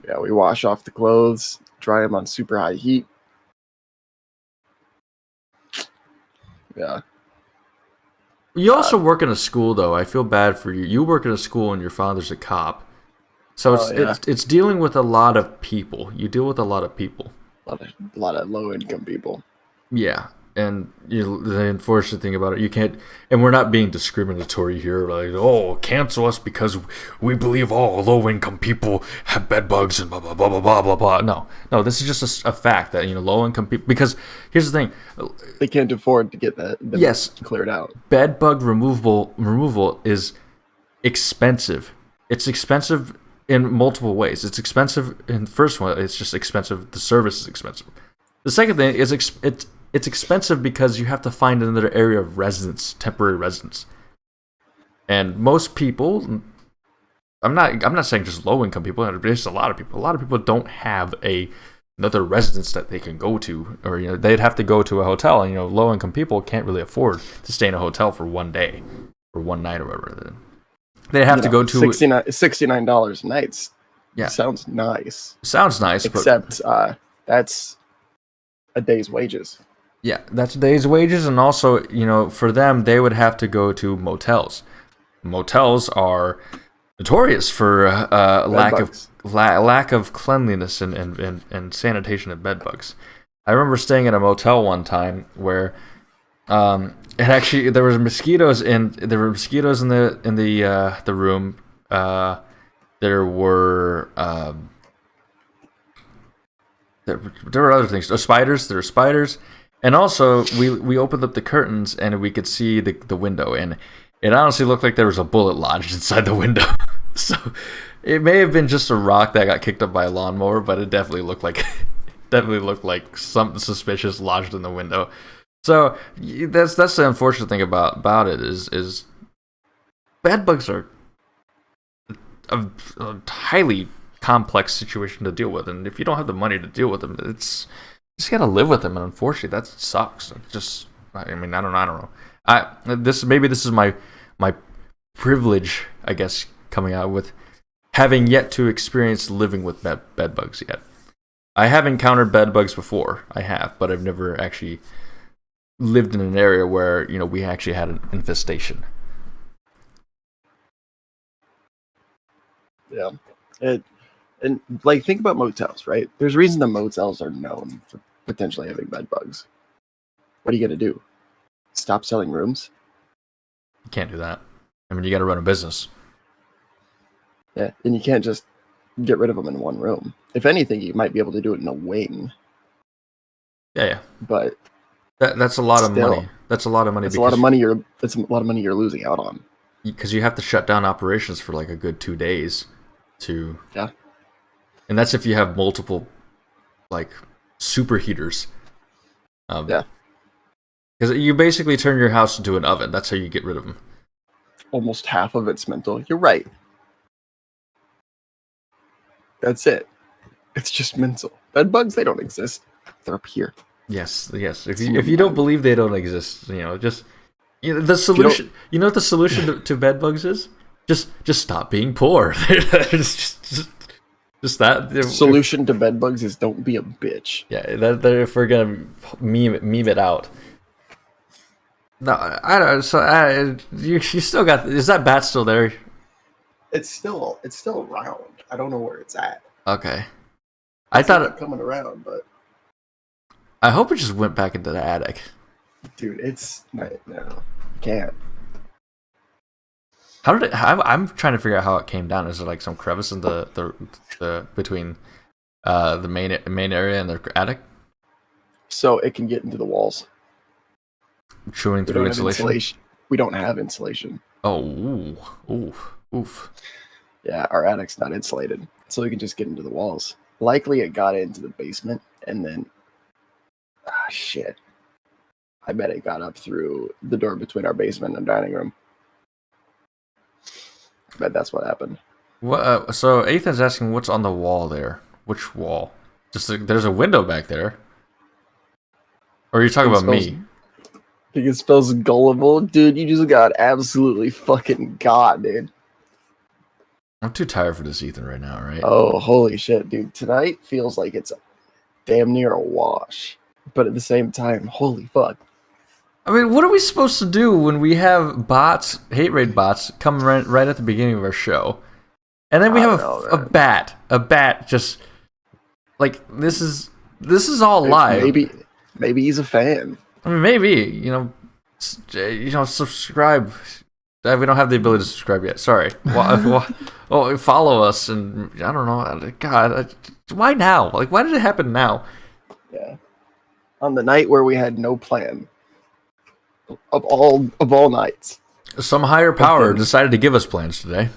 Yeah, we wash off the clothes, dry them on super high heat. Yeah. You also work in a school, though. I feel bad for you. You work in a school, and your father's a cop, so it's dealing with a lot of people. You deal with a lot of people. A lot of low income people. Yeah, and the unfortunate thing about it, you can't. And we're not being discriminatory here, like cancel us because we believe all low income people have bed bugs and blah blah blah blah blah blah blah. No, this is just a fact that low income people. Because here's the thing, they can't afford to get that. Yes, cleared out. Bed bug removal is expensive. It's expensive in multiple ways. It's expensive in the first one. It's just expensive. The service is expensive. The second thing is it's expensive because you have to find another area of residence, temporary residence. And most people, I'm not saying just low income people, there's a lot of people. A lot of people don't have another residence that they can go to, or they'd have to go to a hotel. And low income people can't really afford to stay in a hotel for one day or one night or whatever. They have to go to $69 a night. Yeah, sounds nice. Sounds nice, except that's a day's wages. Yeah, that's a day's wages, and also, for them, they would have to go to motels. Motels are notorious for lack of cleanliness and sanitation of bed bugs. I remember staying at a motel one time where, and actually there were mosquitoes in the room. There were other things. Spiders. There were spiders. And also, we opened up the curtains and we could see the window, and it honestly looked like there was a bullet lodged inside the window. So it may have been just a rock that got kicked up by a lawnmower, but it definitely looked like something suspicious lodged in the window. So that's the unfortunate thing about it is bed bugs are a highly complex situation to deal with, and if you don't have the money to deal with them, you just gotta live with them, and unfortunately, that sucks. I don't know. This is my privilege, I guess, coming out with having yet to experience living with bed bugs yet. I have encountered bed bugs before, but I've never actually lived in an area where we actually had an infestation. Yeah, and like think about motels, right? There's a reason the motels are known for potentially having bed bugs. What are you gonna do? Stop selling rooms? You can't do that. I mean, you got to run a business. Yeah, and you can't just get rid of them in one room. If anything, you might be able to do it in a wing. Yeah. But that's a lot of money. That's a lot of money. It's a lot of money. It's a lot of money you're losing out on. Because you have to shut down operations for like a good 2 days. Yeah. And that's if you have multiple, like, superheaters. Yeah. Because you basically turn your house into an oven. That's how you get rid of them. Almost half of it's mental. You're right. That's it. It's just mental. Bed bugs, they don't exist. They're up here. Yes. If you don't believe they don't exist, the solution. You know what the solution to bed bugs is? Just stop being poor. just that. The solution to bed bugs is don't be a bitch. Yeah, if we're gonna meme it out. No, I don't. So you still got. Is that bat still there? It's still around. I don't know where it's at. Okay. I thought it coming around, but I hope it just went back into the attic. Dude, it's no, can't. How did it? I'm trying to figure out how it came down. Is it like some crevice in the between the main area and the attic? So it can get into the walls. Chewing through insulation. We don't have insulation. Oh, oof. Yeah, our attic's not insulated, so we can just get into the walls. Likely it got into the basement, and then shit. I bet it got up through the door between our basement and dining room. I bet that's what happened. What? So Ethan's asking what's on the wall there. Which wall? There's a window back there. Or are you talking about me? I think it spells gullible. Dude, you just got absolutely fucking got, dude. I'm too tired for this, Ethan, right now, right? Oh, holy shit, dude. Tonight feels like it's damn near a wash. But at the same time, holy fuck. I mean, what are we supposed to do when we have bots, hate raid bots, come right at the beginning of our show? And then we have a bat just like this is all live. Maybe he's a fan. I mean, maybe subscribe. We don't have the ability to subscribe yet. Sorry. Well, follow us, and I don't know. God, why now? Like, why did it happen now? Yeah, on the night where we had no plan of all nights, some higher power decided to give us plans today.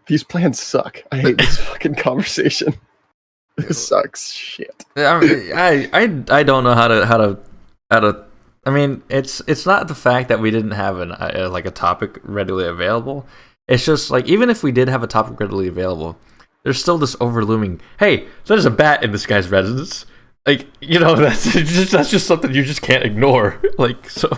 These plans suck. I hate this fucking conversation. This sucks shit. I don't know how to. I mean, it's not the fact that we didn't have a topic readily available. It's just like even if we did have a topic readily available, there's still this overlooming. Hey, there's a bat in this guy's residence. Like that's just something you just can't ignore. Like so.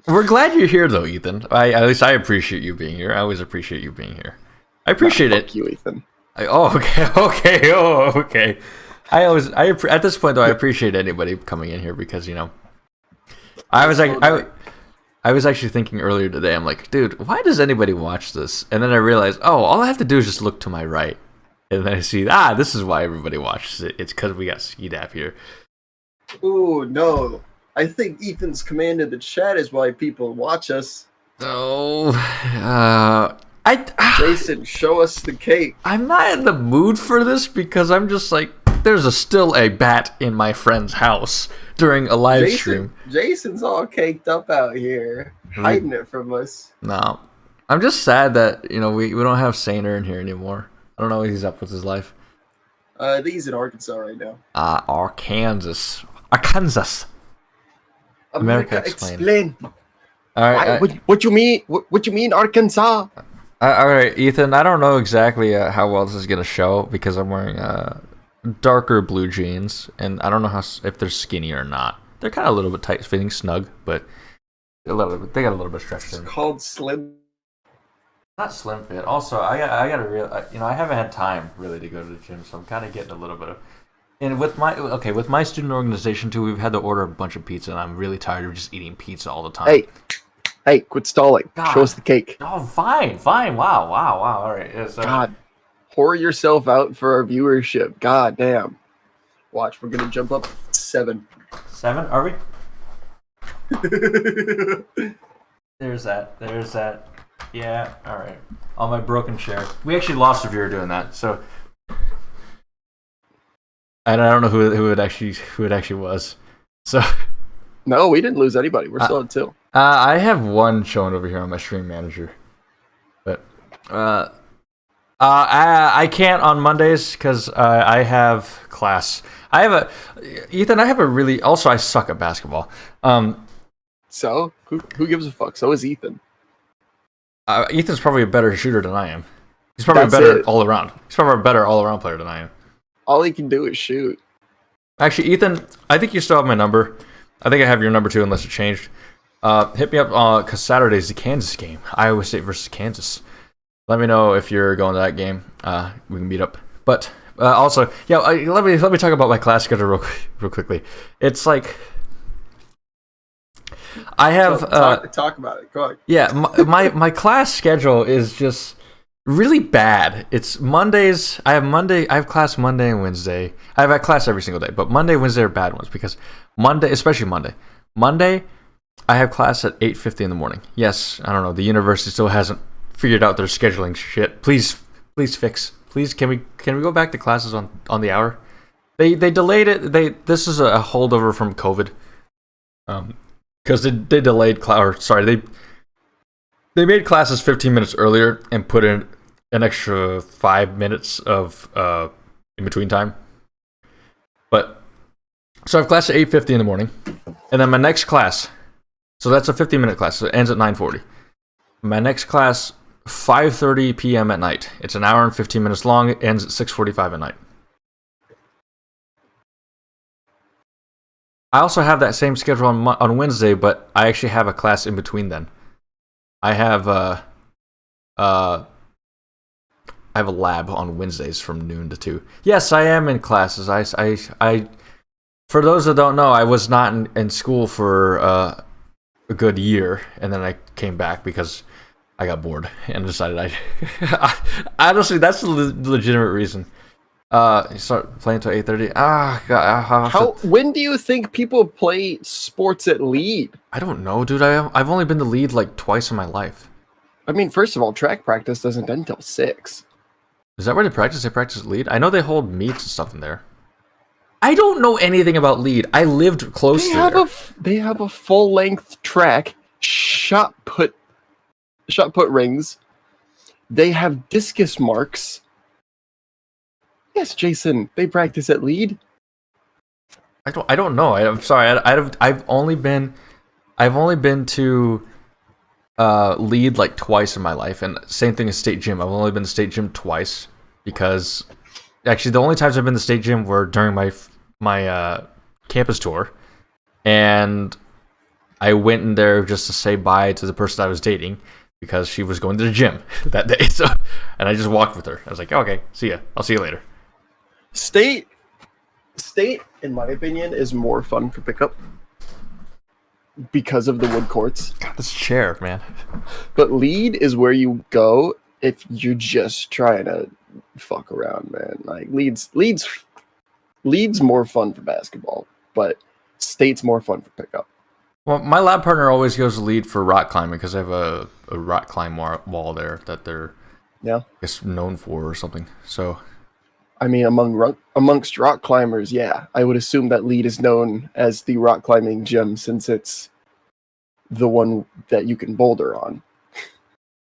We're glad you're here, though, Ethan. At least I appreciate you being here. I always appreciate you being here. I appreciate it. Fuck you, Ethan. Okay. At this point though, I appreciate anybody coming in here because I was actually thinking earlier today. I'm like, dude, why does anybody watch this? And then I realized, all I have to do is just look to my right, and then I see, this is why everybody watches it. It's because we got CDAP here. Ooh, no. I think Ethan's command in the chat is why people watch us. Oh, Jason, show us the cake. I'm not in the mood for this because I'm just like, there's still a bat in my friend's house during a live stream. Jason's all caked up out here, hiding it from us. No, I'm just sad that we don't have Saner in here anymore. I don't know what he's up with his life. I think he's in Arkansas right now. Arkansas. America, explain. All right. What you mean? What you mean, Arkansas? All right, Ethan. I don't know exactly how well this is gonna show because I'm wearing darker blue jeans, and I don't know if they're skinny or not. They're kind of a little bit tight fitting, snug, but they got a little bit of stretch to them. It's called slim. Not slim fit. Also, I got to I haven't had time really to go to the gym, so I'm kind of getting a little bit of. And with my student organization too, we've had to order a bunch of pizza, and I'm really tired of just eating pizza all the time. Hey, quit stalling. God. Show us the cake. Oh, fine. Wow. All right. Yeah, so. God, pour yourself out for our viewership. God damn. Watch, we're gonna jump up 7. 7? Are we? There's that. Yeah. All right. On my broken chair. We actually lost a viewer doing that, so. And I don't know who it actually was. So. No, we didn't lose anybody. We're still at 2. I have one showing over here on my stream manager, but I can't on Mondays because I have class. Ethan. I have a really. Also, I suck at basketball. So who gives a fuck? So is Ethan. Ethan's probably a better shooter than I am. He's probably better all around. He's probably a better all around player than I am. All he can do is shoot. Actually, Ethan, I think you still have my number. I think I have your number too, unless it changed. Hit me up because Saturday's the Kansas game. Iowa State versus Kansas. Let me know if you're going to that game. We can meet up. But also, let me talk about my class schedule real quickly. It's like I have talk about it. Go on. Yeah, my class schedule is just really bad. It's Mondays. I have class Monday and Wednesday. I have class every single day, but Monday, Wednesday are bad ones because Monday, especially Monday, I have class at 8:50 in the morning. Yes, I don't know. The university still hasn't figured out their scheduling shit. Please fix. Please, can we go back to classes on the hour? They delayed it. This is a holdover from COVID. Because they delayed they made classes 15 minutes earlier and put in an extra 5 minutes of in between time. But so I have class at 8:50 in the morning, and then my next class. So that's a 15-minute class. So it ends at 9:40. My next class, 5:30 p.m. at night. It's an hour and 15 minutes long. It ends at 6:45 at night. I also have that same schedule on Wednesday, but I actually have a class in between then. I have a lab on Wednesdays from noon to 2. Yes, I am in classes. I for those that don't know, I was not in school for a good year, and then I came back because I got bored and decided honestly, that's the legitimate reason. You start playing until 8:30. When do you think people play sports at lead? I don't know, dude. I've only been to lead like twice in my life. I mean, first of all, track practice doesn't end until 6. Is that where they practice? They practice at lead? I know they hold meets and stuff in there. I don't know anything about lead. I lived close to there. They have a full-length track, shot put rings. They have discus marks. Yes, Jason, they practice at lead. I don't know. I'm sorry. I've only been to lead like twice in my life, and same thing as state gym. I've only been to state gym twice because actually the only times I've been to state gym were during my campus tour, and I went in there just to say bye to the person I was dating because she was going to the gym that day. So, and I just walked with her. I was like, okay, see ya. I'll see you later. State, in my opinion, is more fun for pickup because of the wood courts. God, this chair, man. But lead is where you go if you're just trying to fuck around, man. Like lead's more fun for basketball, but state's more fun for pickup. Well, my lab partner always goes to lead for rock climbing because I have a rock climb wall there that they're I guess known for or something. So. I mean, amongst rock climbers, yeah, I would assume that lead is known as the rock climbing gym since it's the one that you can boulder on.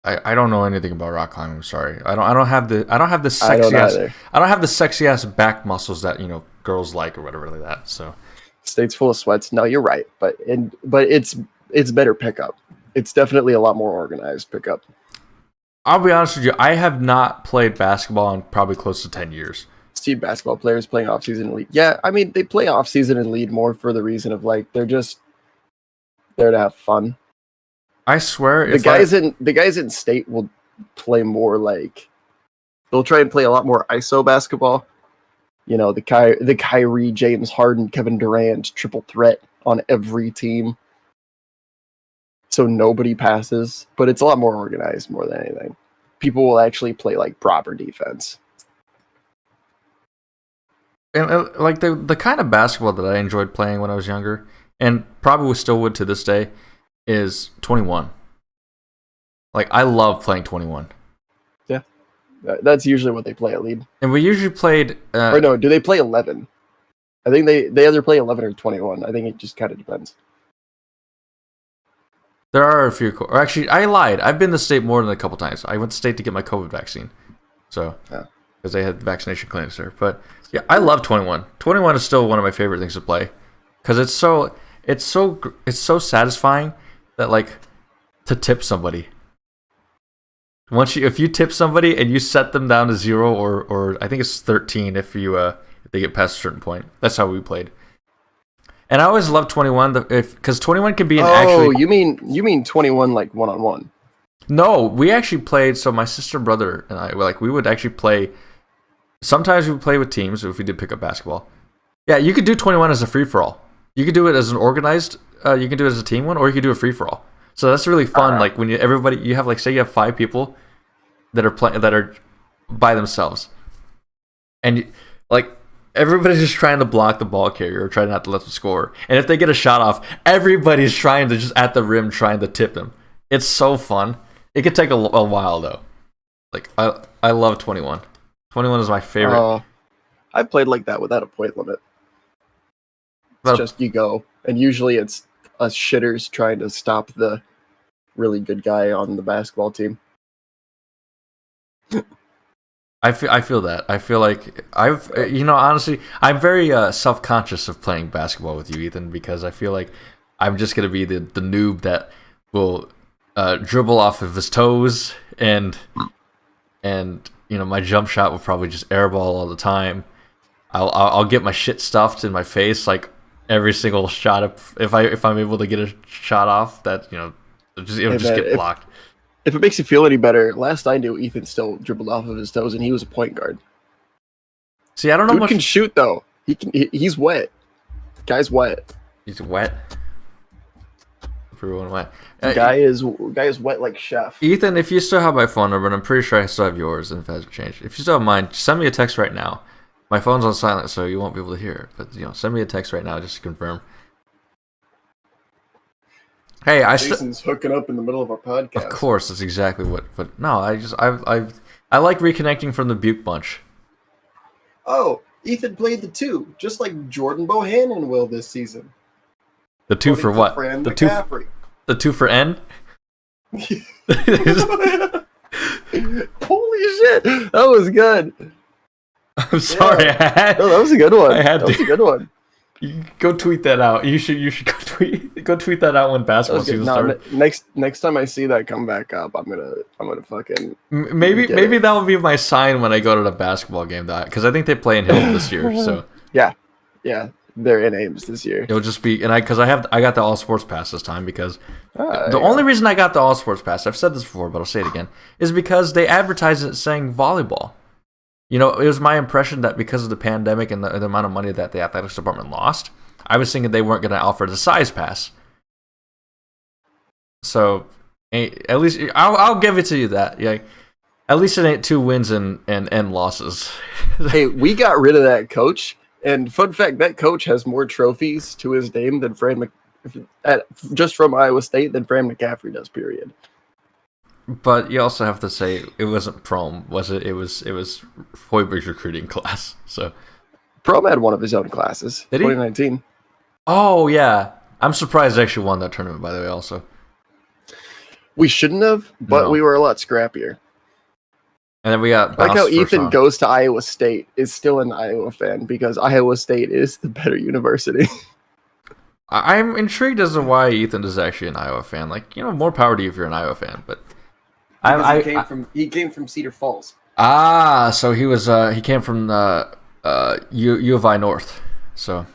I don't know anything about rock climbing. I'm sorry. I don't have the sexy ass back muscles that girls like or whatever like that. So state's full of sweats. No, you're right, but it's better pickup. It's definitely a lot more organized pickup. I'll be honest with you, I have not played basketball in probably close to 10 years. See basketball players playing off-season lead. Yeah, I mean, they play off-season and lead more for the reason of, like, they're just there to have fun. I swear, the guys in state will play more, like, they'll try and play a lot more ISO basketball. You know, the Kyrie, James Harden, Kevin Durant triple threat on every team. So nobody passes, but it's a lot more organized more than anything. People will actually play like proper defense. And like the kind of basketball that I enjoyed playing when I was younger, and probably still would to this day, is 21. Like I love playing 21. Yeah, that's usually what they play at lead. And we usually played. Or no, do they play 11? I think they either play 11 or 21. I think it just kind of depends. There are a few, or actually, I lied. I've been to state more than a couple times. I went to state to get my COVID vaccine, so because they had vaccination clinics there. But yeah, I love 21. 21 is still one of my favorite things to play because it's so satisfying that like to tip somebody. If you tip somebody and you set them down to 0 or I think it's 13 if they get past a certain point. That's how we played. And I always loved 21 because 21 can be you mean 21 like 1-on-1? No, we actually played. So my sister, brother, and I we would actually play. Sometimes we would play with teams if we did pick up basketball. Yeah, you could do 21 as a free for all. You could do it as an organized. You can do it as a team one, or you could do a free for all. So that's really fun. Like when you have like say you have 5 people, that are by themselves, and like everybody's just trying to block the ball carrier or trying not to let them score. And if they get a shot off, everybody's trying to just at the rim trying to tip them. It's so fun. It could take a while though. Like I love 21. 21 is my favorite. I've played like that without a point limit. It's just you go, and usually it's us shitters trying to stop the really good guy on the basketball team. I feel that. I feel like honestly, I'm very self-conscious of playing basketball with you, Ethan, because I feel like I'm just gonna be the noob that will dribble off of his toes, and my jump shot will probably just airball all the time. I'll get my shit stuffed in my face like every single shot if I'm able to get a shot off that it'll just get blocked. If it makes you feel any better, last I knew, Ethan still dribbled off of his toes, and he was a point guard. See, I don't know Dude much. Can shoot though. He's wet. Guy's wet. He's wet. Everyone wet. Guy is wet like Chef. Ethan, if you still have my phone number, and I'm pretty sure I still have yours, and if it hasn't changed, if you still have mine, send me a text right now. My phone's on silent, so you won't be able to hear it. But send me a text right now just to confirm. Hey, Jason's hooking up in the middle of our podcast. Of course, that's exactly what. But no, I like reconnecting from the Buke bunch. Oh, Ethan played the 2, just like Jordan Bohannon will this season. The 2 for what? The 2. The 2 for N. Holy shit, that was good. I'm sorry. Yeah. No, that was a good one. That was a good one. You go tweet that out. You should go tweet that out when basketball season starts. Next time I see that come back up, I'm gonna fucking maybe that will be my sign when I go to the basketball game, because I think they play in Hill this year. So yeah, they're in Ames this year. It'll just be, and I got the All Sports Pass this time because the only reason I got the All Sports Pass, I've said this before, but I'll say it again, is because they advertise it saying volleyball. It was my impression that because of the pandemic and the amount of money that the athletics department lost, I was thinking they weren't going to offer the size pass. So, at least I'll give it to you that. Yeah, at least it ain't 2 wins and losses. Hey, we got rid of that coach, and fun fact, that coach has more trophies to his name than just from Iowa State than Fran McCaffrey does. Period. But you also have to say it wasn't Prom, was it? It was Hoiberg's recruiting class. So Prom had one of his own classes. Did he? 2019. Oh yeah, I'm surprised they actually won that tournament. By the way, also we shouldn't have, but we were a lot scrappier. And then we got like how Ethan goes to Iowa State is still an Iowa fan because Iowa State is the better university. I'm intrigued as to why Ethan is actually an Iowa fan. Like more power to you if you're an Iowa fan, but. He came from Cedar Falls. So he came from U of I North. So,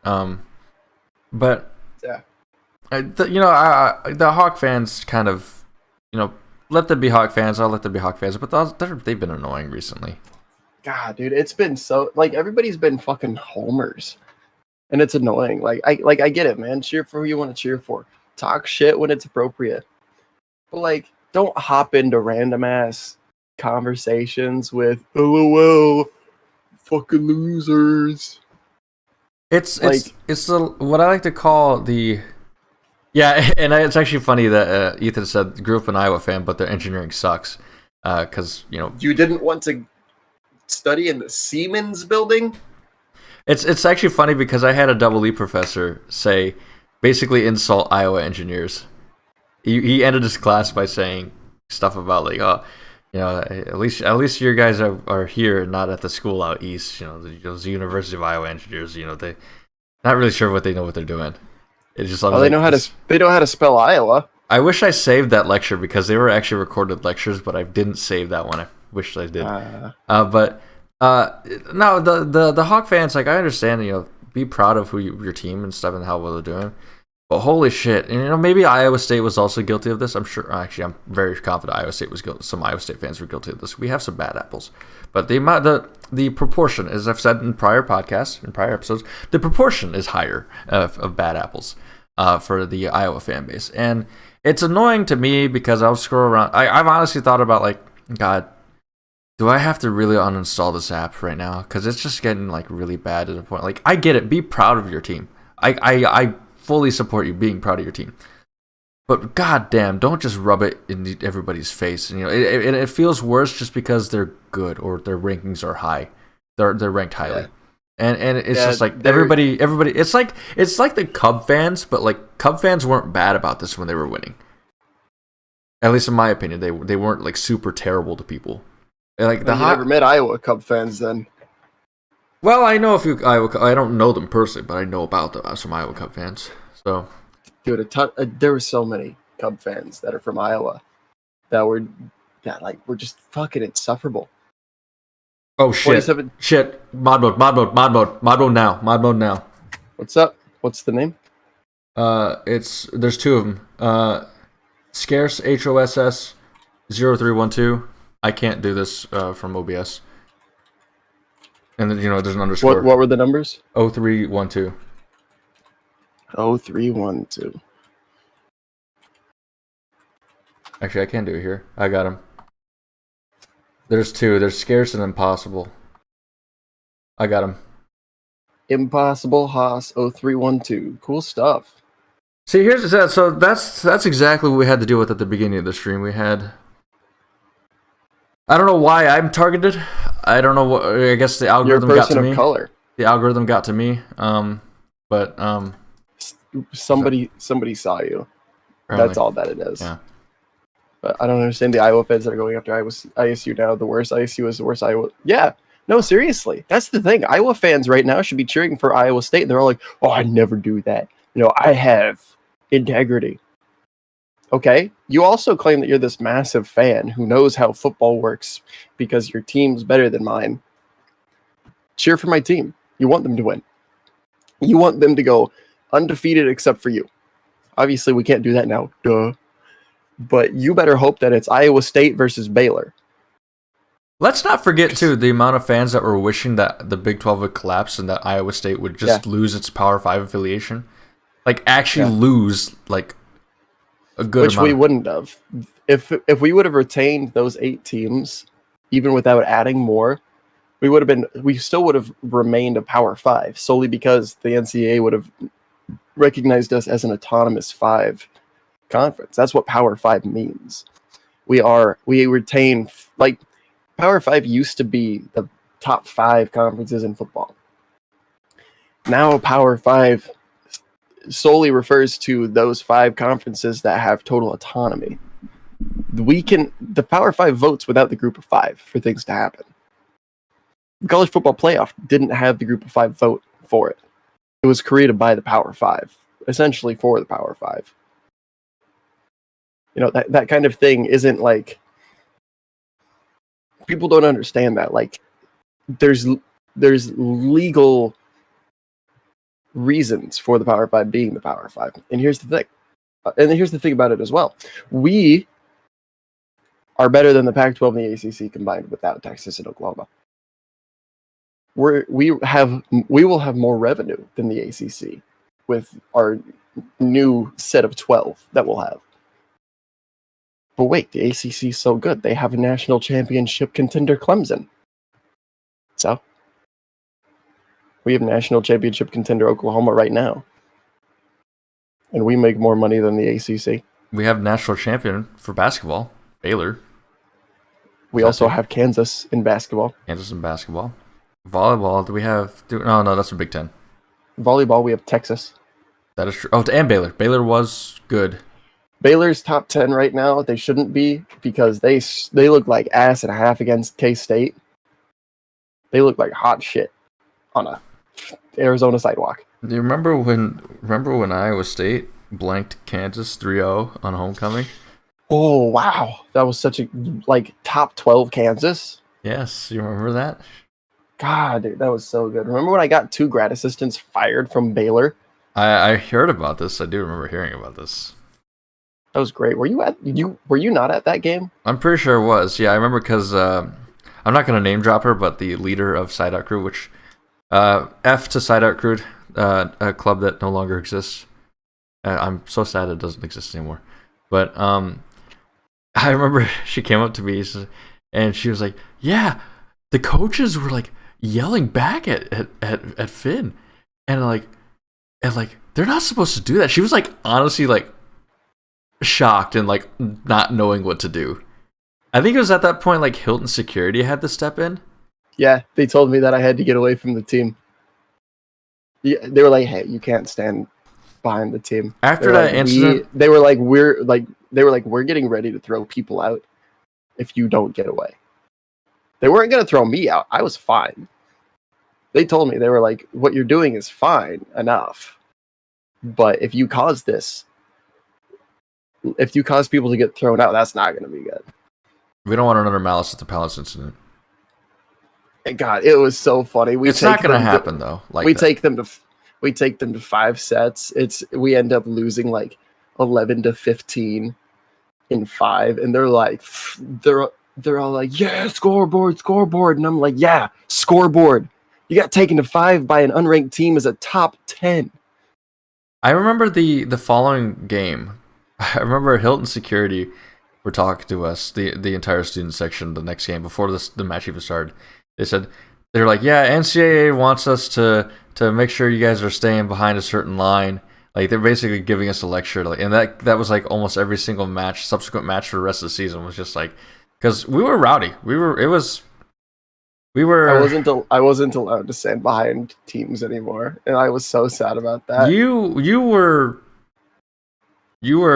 but yeah, the Hawk fans kind of let them be Hawk fans. I'll let them be Hawk fans, but they've been annoying recently. God, dude, it's been so everybody's been fucking homers, and it's annoying. I get it, man. Cheer for who you want to cheer for. Talk shit when it's appropriate, but don't hop into random ass conversations with LOL, fucking losers. It's what I like to call the and it's actually funny that Ethan said grew up an Iowa fan, but their engineering sucks because you didn't want to study in the Siemens building. It's actually funny because I had a double E professor basically insult Iowa engineers. He ended his class by saying stuff about at least your guys are here, not at the school out east. Those University of Iowa engineers. They not really sure what they're doing. It's just they know how to spell Iowa. I wish I saved that lecture because they were actually recorded lectures, but I didn't save that one. I wish I did. But no, the Hawk fans, I understand. Be proud of your team and stuff and how well they're doing. But holy shit, and maybe Iowa State was also guilty of this. I'm sure. Actually, I'm very confident Iowa State was guilty. Some Iowa State fans were guilty of this. We have some bad apples, but the proportion, as I've said in prior podcasts, in prior episodes, the proportion is higher of bad apples for the Iowa fan base, and it's annoying to me because I'll scroll around. I've honestly thought about God, do I have to really uninstall this app right now? Because it's just getting like really bad to the point. Like, I get it. Be proud of your team. I fully support you being proud of your team. But goddamn, don't just rub it in everybody's face. And, it feels worse just because they're good or their rankings are high. They're ranked highly. Yeah. And it's just like everybody. It's like the Cub fans, but like Cub fans weren't bad about this when they were winning. At least in my opinion, they weren't like super terrible to people. Like you never met Iowa Cub fans then. Well, I know a few Iowa. I don't know them personally, but I know about some Iowa Cub fans. So. Dude, there were so many Cub fans that are from Iowa that were just fucking insufferable. Oh shit! Shit! Mod mode now. What's up? What's the name? There's two of them. Scarce HOSS 0312. I can't do this from OBS. And then there's an underscore. What were the numbers? 0312. 0312. Actually, I can't do it here. I got him. There's two. There's Scarce and Impossible. I got him. Impossible Haas 0312. Cool stuff. See, here's that. So that's exactly what we had to deal with at the beginning of the stream. We had. I don't know why I'm targeted. I don't know what. I guess the algorithm got to me. You're a person of color. The algorithm got to me. Somebody saw you. Apparently. That's all that it is. Yeah. But I don't understand the Iowa fans that are going after ISU now. The worst ISU is the worst Iowa. Yeah. No, seriously. That's the thing. Iowa fans right now should be cheering for Iowa State. And they're all like, oh, I never do that. I have integrity. Okay. You also claim that you're this massive fan who knows how football works because your team's better than mine. Cheer for my team. You want them to win. You want them to go undefeated except for you. Obviously, we can't do that now. Duh. But you better hope that it's Iowa State versus Baylor. Let's not forget, too, the amount of fans that were wishing that the Big 12 would collapse and that Iowa State would just lose its Power 5 affiliation. Like, actually lose, like, a good amount. Which we wouldn't have. If we would have retained those 8 teams, even without adding more, we still would have remained a Power 5, solely because the NCAA would have recognized us as an autonomous 5 conference. That's what Power 5 means. We retain, like, Power 5 used to be the top 5 conferences in football. Now Power 5 solely refers to those 5 conferences that have total autonomy. The Power 5 votes without the group of 5 for things to happen. The college football playoff didn't have the group of 5 vote for it. It was created by the Power 5, essentially for the Power 5. That kind of thing isn't like, people don't understand that. Like, there's legal reasons for the Power 5 being the Power 5. And here's the thing about it as well. We are better than the Pac-12 and the ACC combined without Texas and Oklahoma. We will have more revenue than the ACC with our new set of 12 that we'll have. But wait, the ACC is so good. They have a national championship contender, Clemson. So we have national championship contender Oklahoma right now. And we make more money than the ACC. We have national champion for basketball, Baylor. We also have Kansas in basketball. Volleyball, do we have... No, that's a Big Ten. Volleyball, we have Texas. That is true. Oh, and Baylor. Baylor was good. Baylor's top 10 right now. They shouldn't be because they look like ass and a half against K-State. They look like hot shit on a Arizona sidewalk. Do you remember when Iowa State blanked Kansas 3-0 on homecoming? Oh, wow. That was such a, top 12 Kansas. Yes, you remember that? God, dude, that was so good. Remember when I got 2 grad assistants fired from Baylor? I heard about this. I do remember hearing about this. That was great. Were you not at that game? I'm pretty sure it was. Yeah, I remember because I'm not going to name drop her, but the leader of Side Out Crew, which F to Side Out Crew, a club that no longer exists. I'm so sad it doesn't exist anymore. But I remember she came up to me. and she was like, "Yeah, the coaches were like yelling back at Finn, and like they're not supposed to do that." She was like honestly like shocked and like not knowing what to do. I think it was at that point like Hilton Security had to step in. Yeah, they told me that I had to get away from the team. Yeah, they were like, "Hey, you can't stand behind the team." After that incident, they were like, "We're getting ready to throw people out if you don't get away." They weren't gonna throw me out. I was fine. They told me, they were like, "What you're doing is fine enough, but if you cause people to get thrown out, that's not gonna be good." we don't want another Malice at the Palace incident. And God, it was so funny. It's not gonna happen though. Like we take them to 5 sets. We end up losing like 11-15 in 5, and they're like, they're all like, "Yeah, scoreboard," and I'm like, "Yeah, scoreboard. You got taken to 5 by an unranked team as a top 10." I remember the following game. I remember Hilton Security were talking to us, the entire student section, the next game before the match even started. They said, they're like, "Yeah, NCAA wants us to make sure you guys are staying behind a certain line." Like they're basically giving us a lecture, like, and that was like almost every single subsequent match for the rest of the season was just like, because we were rowdy. I wasn't allowed to stand behind teams anymore, and I was so sad about that. You were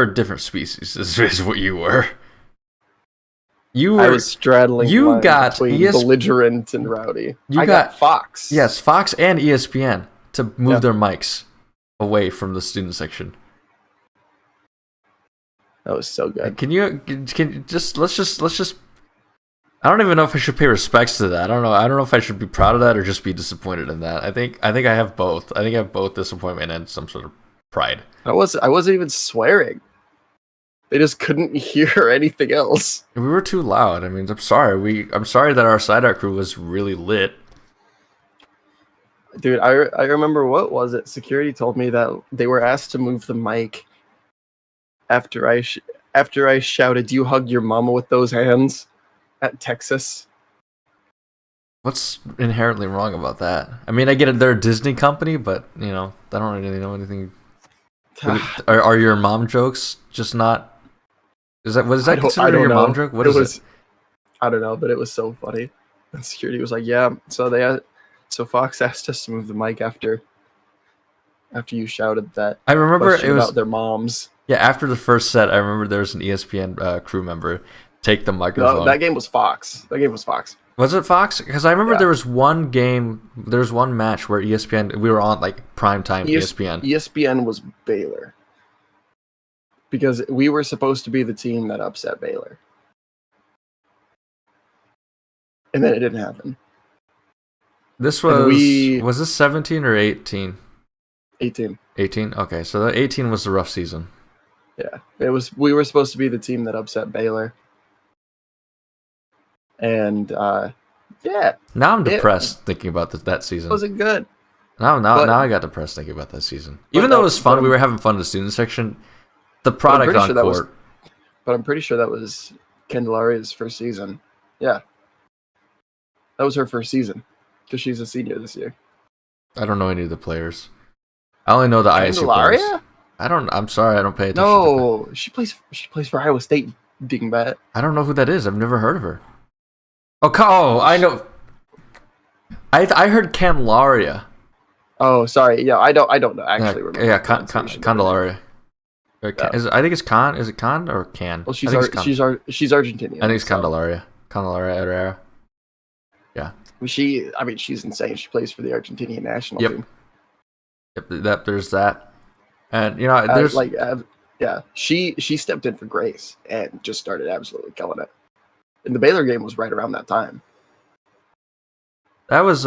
a different species. Is what you were. I was straddling. You got belligerent and rowdy. I got Fox. Yes, Fox and ESPN to move their mics away from the student section. That was so good. Can you just let's just. I don't even know if I should pay respects to that. I don't know if I should be proud of that or just be disappointed in that. I think I have both. I think I have both disappointment and some sort of pride. I wasn't even swearing. They just couldn't hear anything else. We were too loud. I mean, I'm sorry. I'm sorry that our side art crew was really lit. Dude, I remember, what was it? Security told me that they were asked to move the mic after I shouted, "Do you hug your mama with those hands?" at Texas. What's inherently wrong about that? I mean, I get it, they're a Disney company, but I don't really know anything. Are your mom jokes just not? Was that considered your mom joke? What is it? I don't know, but it was so funny. And security was like, "Yeah." So Fox asked us to move the mic after you shouted that. I remember it was about their moms. Yeah, after the first set, I remember there was an ESPN crew member take the microphone. No, that game was Fox. Was it Fox? Because I remember there was one match where ESPN, we were on like primetime ESPN. ESPN was Baylor. Because we were supposed to be the team that upset Baylor. And then it didn't happen. This was this 17 or 18? 18. 18? Okay, so the 18 was the rough season. Yeah, we were supposed to be the team that upset Baylor. And yeah. Now I'm depressed thinking about that season. Wasn't good. Now I got depressed thinking about that season. Even though it was fun, we were having fun in the student section. The product on court. But I'm pretty sure that was Candelaria's first season. Yeah. That was her first season. Because she's a senior this year. I don't know any of the players. I only know the ISU players. I'm sorry, I don't pay attention. No, she plays for Iowa State, dingbat. I don't know who that is. I've never heard of her. Oh, I know. I heard Candelaria. Oh, sorry. Yeah, I don't know. Actually, remember. Yeah, Candelaria. I think it's Con. Is it Con or Can? Well, she's Argentinian. I think it's Candelaria. Candelaria Herrera. Yeah. She's insane. She plays for the Argentinian national team. Yep. There's that, and there's she stepped in for Grace and just started absolutely killing it. And the Baylor game was right around that time. That was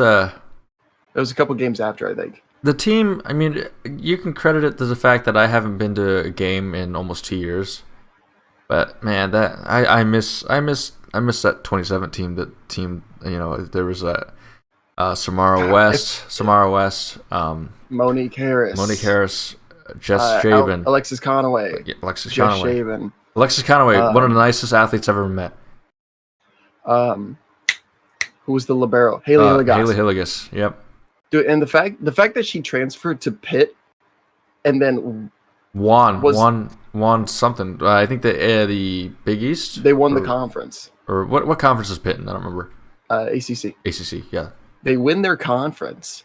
It was a couple games after, I think. The team, I mean, you can credit it to the fact that I haven't been to a game in almost 2 years. But man, that I miss that 2017 team. There was a Samara West, Monique Harris, Jess Shaven, Alexis Conaway, Alexis Conaway, one of the nicest athletes I've ever met. Who was the libero? Haley Hilligas. Haley Hilligas. Yep. Dude, and the fact that she transferred to Pitt and then won something. I think the Big East. They won the conference. Or what conference is Pitt in? I don't remember. ACC. ACC. Yeah. They win their conference,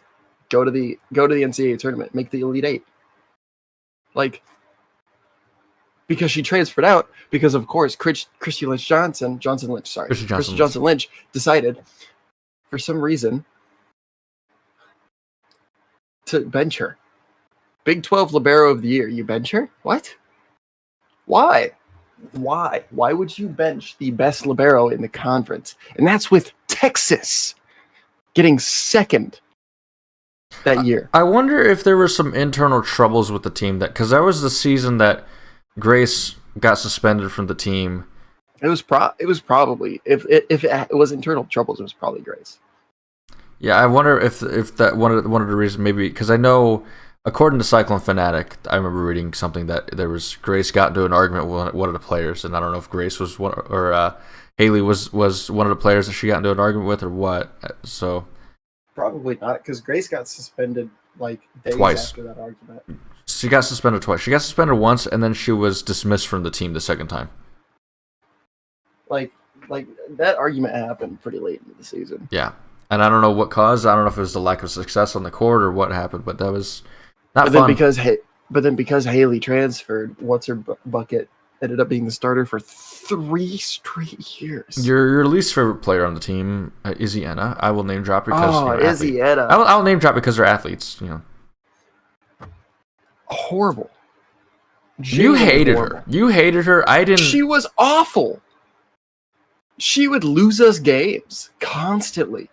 go to the NCAA tournament, make the Elite Eight. Like, because she transferred out, because of course Christy Johnson Lynch decided for some reason to bench her. Big 12 Libero of the Year. You bench her? What? Why? Why would you bench the best libero in the conference? And that's with Texas getting second that year. I wonder if there were some internal troubles with the team, because that was the season that Grace got suspended from the team. It was probably if it was internal troubles, it was probably Grace. Yeah, I wonder if that one of the reasons, maybe because I know, according to Cyclone Fanatic, I remember reading something that there was Grace got into an argument with one of the players, and I don't know if Grace was one or Haley was one of the players that she got into an argument with or what. So probably not, because Grace got suspended like days twice after that argument. She got suspended twice. She got suspended once, and then she was dismissed from the team the second time. Like that argument happened pretty late into the season. Yeah, and I don't know what caused. I don't know if it was the lack of success on the court or what happened, but that was not fun. But then because Haley transferred, what's her bucket ended up being the starter for 3 straight years. Your least favorite player on the team, Izzy Enna. I will name drop because Izzy Enna. I'll name drop because they're athletes. You know, horrible. You hated her. You hated her. I didn't. She was awful. She would lose us games constantly.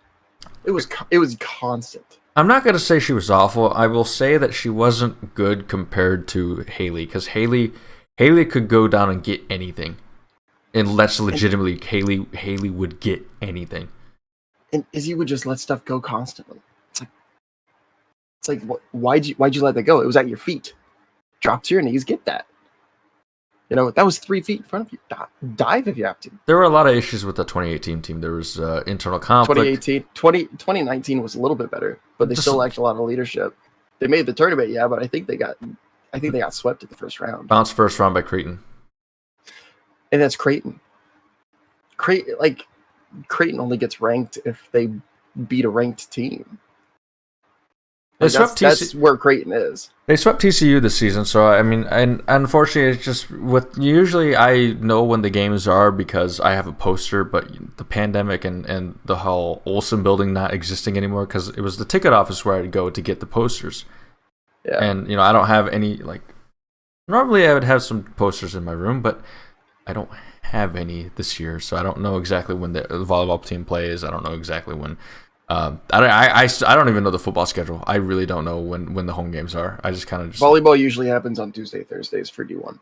It was constant. I'm not going to say she was awful. I will say that she wasn't good compared to Haley, because Haley could go down and get anything, unless legitimately Haley would get anything. And Izzy would just let stuff go constantly. It's like why'd you let that go? It was at your feet. Drop to your knees, get that. You know, that was 3 feet in front of you. Dive if you have to. There were a lot of issues with the 2018 team. There was internal conflict. 2019 was a little bit better, but they still lacked a lot of leadership. They made the tournament, yeah, but I think they got swept at the first round. Bounced first round by Creighton. And that's Creighton. Creighton only gets ranked if they beat a ranked team. That's where Creighton is. They swept TCU this season, so I mean, and unfortunately, it's just usually I know when the games are because I have a poster, but the pandemic and the whole Olsen building not existing anymore, because it was the ticket office where I'd go to get the posters. Yeah. And I don't have any, normally I would have some posters in my room, but I don't have any this year, so I don't know exactly when the volleyball team plays. I don't know exactly when. I don't even know the football schedule. I really don't know when the home games are. I just kind of volleyball usually happens on Tuesday, Thursdays for D1.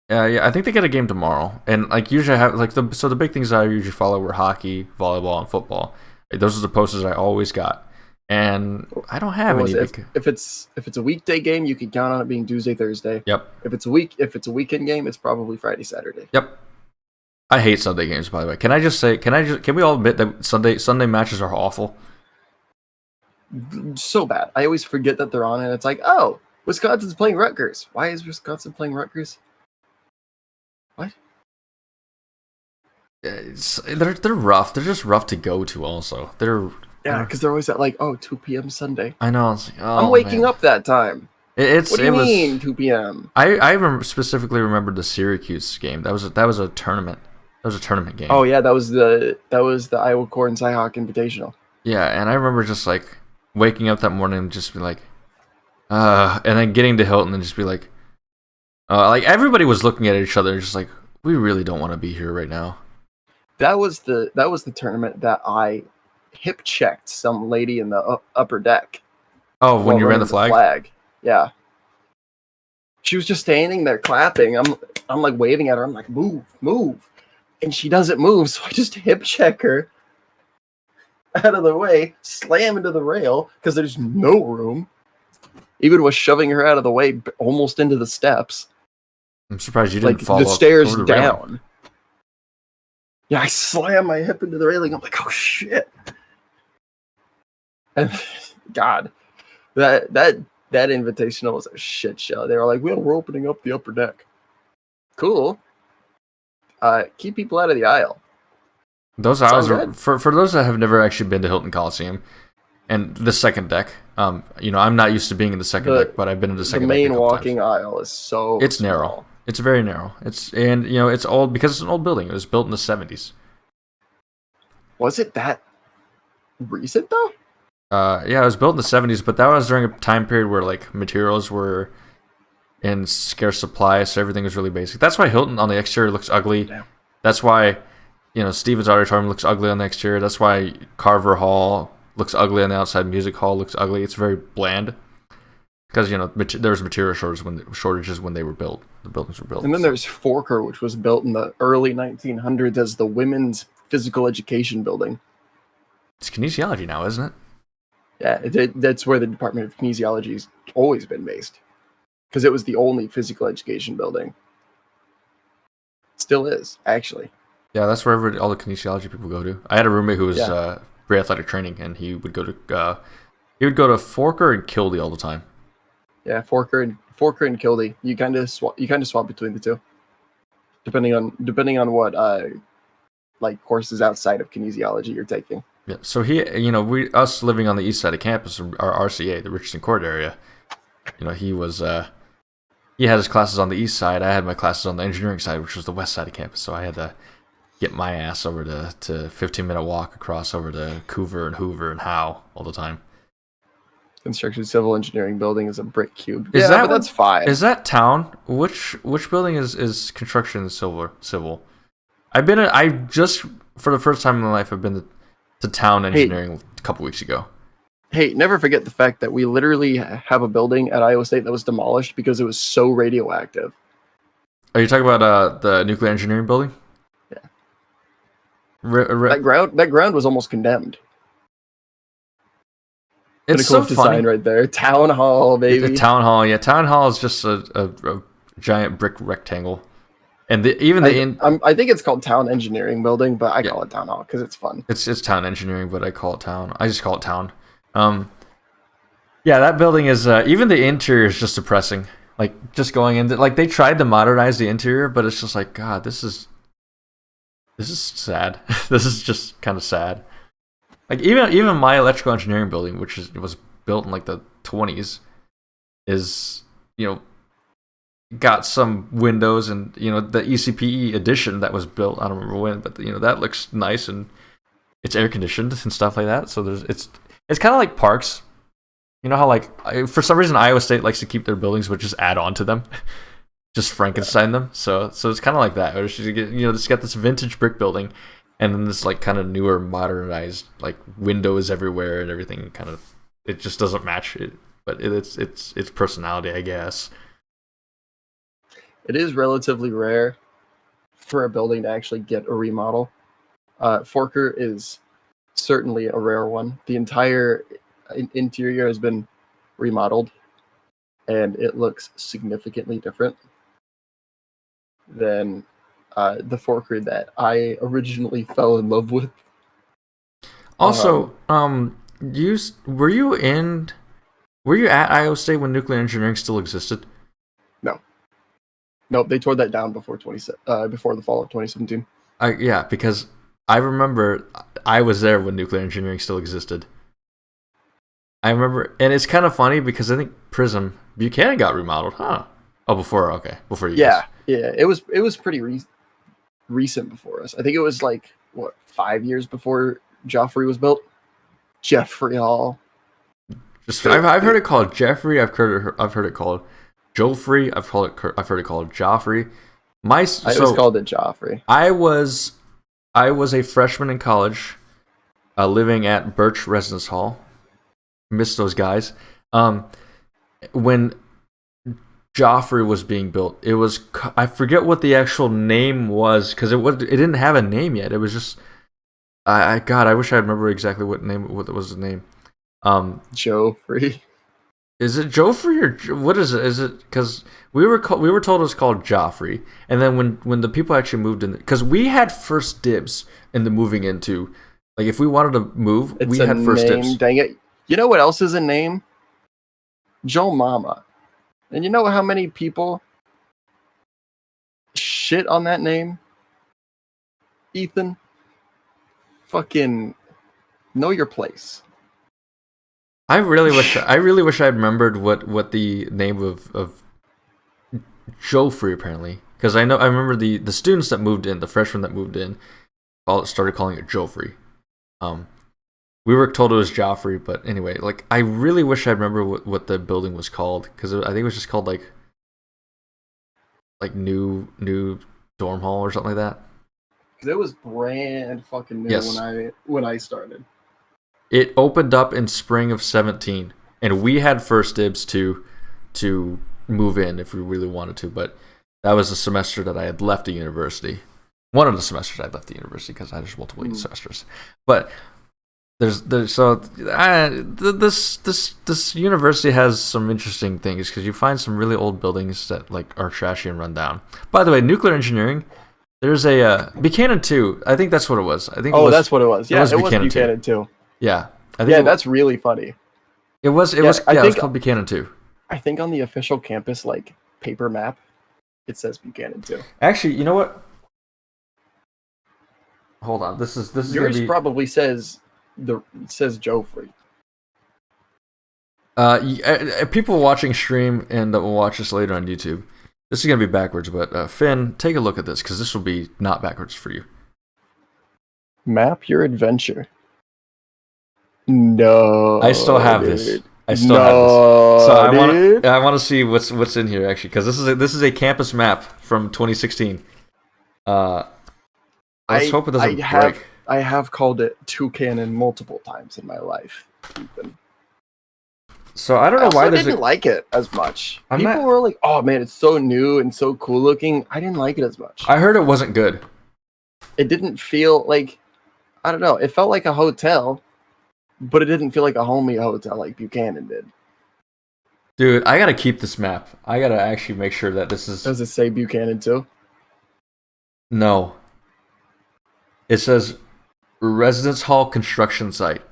Yeah. I think they get a game tomorrow, and usually I have the big things I usually follow were hockey, volleyball, and football. Those are the posters I always got, and I don't have any. If it's a weekday game, you can count on it being Tuesday, Thursday. Yep. If it's a weekend game, it's probably Friday, Saturday. Yep. I hate Sunday games, by the way. Can we all admit that Sunday matches are awful? So bad. I always forget that they're on, and it's like, oh, Wisconsin's playing Rutgers. Why is Wisconsin playing Rutgers? What? They're rough. They're just rough to go to. Also, because they're always at 2 p.m. Sunday. I know. It's I'm waking up that time. What do you mean 2 p.m.? I specifically remembered the Syracuse game. That was a tournament. That was a tournament game. Oh yeah, that was the Iowa Core and Cyhawk Invitational. Yeah, and I remember just waking up that morning and just be and then getting to Hilton and just be everybody was looking at each other and just we really don't want to be here right now. That was the tournament that I hip checked some lady in the upper deck. Oh, when you ran the flag? Yeah. She was just standing there clapping. I'm waving at her. I'm like, move. And she doesn't move, so I just hip check her out of the way, slam into the rail because there's no room. Even was shoving her out of the way almost into the steps. I'm surprised you didn't fall the stairs down. Yeah, I slammed my hip into the railing. I'm like, oh shit. And God, that invitational was a shit show. They were like, well, we're opening up the upper deck. Cool. Keep people out of the aisle. Those aisles are for those that have never actually been to Hilton Coliseum and the second deck. I'm not used to being in the second deck, but I've been in the second deck. The main walking aisle is so it's small. narrow. It's very narrow. It's old because it's an old building. It was built in the 70s. Was it that recent though? Yeah, it was built in the 70s, but that was during a time period where like materials were in scarce supply, so everything was really basic. That's why Hilton on the exterior looks ugly. Damn. That's why, Stevens Auditorium looks ugly on the exterior. That's why Carver Hall looks ugly on the outside. Music Hall looks ugly. It's very bland because there was material shortages when they were built. The buildings were built. And then there's Forker, which was built in the early 1900s as the women's physical education building. It's kinesiology now, isn't it? Yeah, that's where the Department of Kinesiology's always been based, because it was the only physical education building. Still is, actually. Yeah, that's where all the kinesiology people go to. I had a roommate who was pre-athletic training, and he would go to Forker and Kildy all the time. Yeah, Forker and Kildy. You kind of swap between the two, depending on what like courses outside of kinesiology you're taking. Yeah, so us living on the east side of campus, our RCA, the Richardson Court area, he had his classes on the east side. I had my classes on the engineering side, which was the west side of campus. So I had to get my ass over to 15-minute walk across over to Coover and Hoover and Howe all the time. Construction civil engineering building is a brick cube. But that's fine. Is that town? Which building is construction civil? I just for the first time in my life I've been to town engineering a couple weeks ago. Hey, never forget the fact that we literally have a building at Iowa State that was demolished because it was so radioactive. Are you talking about the nuclear engineering building? Yeah. That ground was almost condemned. It's so funny. Design right there. Town Hall, baby. The Town Hall, yeah. Town Hall is just a giant brick rectangle. And I think it's called Town Engineering Building, but I call it Town Hall because it's fun. It's Town Engineering, but I call it Town. I just call it Town. Yeah, that building is even the interior is just depressing. Like just going into they tried to modernize the interior, but it's just like, God, this is sad. This is just kind of sad. Like even my electrical engineering building, which was built in like the 20s, is got some windows and the ECPE edition that was built. I don't remember when, but that looks nice and it's air conditioned and stuff like that. So it's kind of like parks. You know how for some reason Iowa State likes to keep their buildings but just add on to them, just Frankenstein them. So it's kind of like that. It's just got this vintage brick building and then this kind of newer modernized windows everywhere and everything. Kind of it just doesn't match it, but it's personality, I guess. It is relatively rare for a building to actually get a remodel. Forker is certainly a rare one. The entire interior has been remodeled, and it looks significantly different than the Forker that I originally fell in love with. Also, were you at Iowa State when nuclear engineering still existed? No. Nope, they tore that down before the fall of 2017. Yeah, because I remember I was there when nuclear engineering still existed. I remember, and it's kind of funny because I think Prism Buchanan got remodeled, huh? Oh, before you. Yeah, it was pretty recent before us. I think it was 5 years before Joffrey was built. Jeffrey Hall. I've heard it called Jeffrey. I've heard it called Joffrey. I've heard it called Joffrey. I always called it Joffrey. I was a freshman in college, living at Birch Residence Hall. Missed those guys. When Joffrey was being built, I forget what the actual name was because it didn't have a name yet. It was just I wish I remember exactly what was the name. Joffrey. Is it Joffrey or what is it? Is it because we were told it was called Joffrey, and then when the people actually moved in, because we had first dibs in the moving into, like if we wanted to move, we had first dibs. Dang it! You know what else is a name? Joe Mama, and you know how many people shit on that name? Ethan, fucking know your place. I really wish I remembered what the name of Joffrey apparently, because I remember the students that moved in, the freshmen that moved in, started calling it Joffrey. We were told it was Joffrey, but anyway, like I really wish I remember what the building was called, because I think it was just called like new dorm hall or something like that. Because it was brand fucking new when I started. It opened up in spring of 2017, and we had first dibs to move in if we really wanted to, but that was the semester that I had left the university. One of the semesters I left the university, because I had just multiple semesters. But this university has some interesting things, because you find some really old buildings that like are trashy and run down. By the way, nuclear engineering. There's a Buchanan 2. I think that's what it was. That's what it was. Yeah, it was Buchanan 2. Yeah, that's really funny. It was called Buchanan 2. I think on the official campus like paper map, it says Buchanan 2. Actually, you know what? Hold on. This is yours probably says Joffrey. People watching stream and that will watch this later on YouTube. This is gonna be backwards, but Finn, take a look at this, because this will be not backwards for you. Map your adventure. No, I still have dude. this. I still have this. So I want to see what's in here actually, because this is a campus map from 2016. Let's hope it doesn't break. I have called it Toucan multiple times in my life, Ethan. So I don't know why I didn't like it as much. People were like, "Oh man, it's so new and so cool looking." I didn't like it as much. I heard it wasn't good. It didn't feel like, I don't know. It felt like a hotel, but it didn't feel like a homey hotel like Buchanan did. Dude, I gotta keep this map. I gotta actually make sure that this is. Does it say Buchanan too? No. It says residence hall construction site.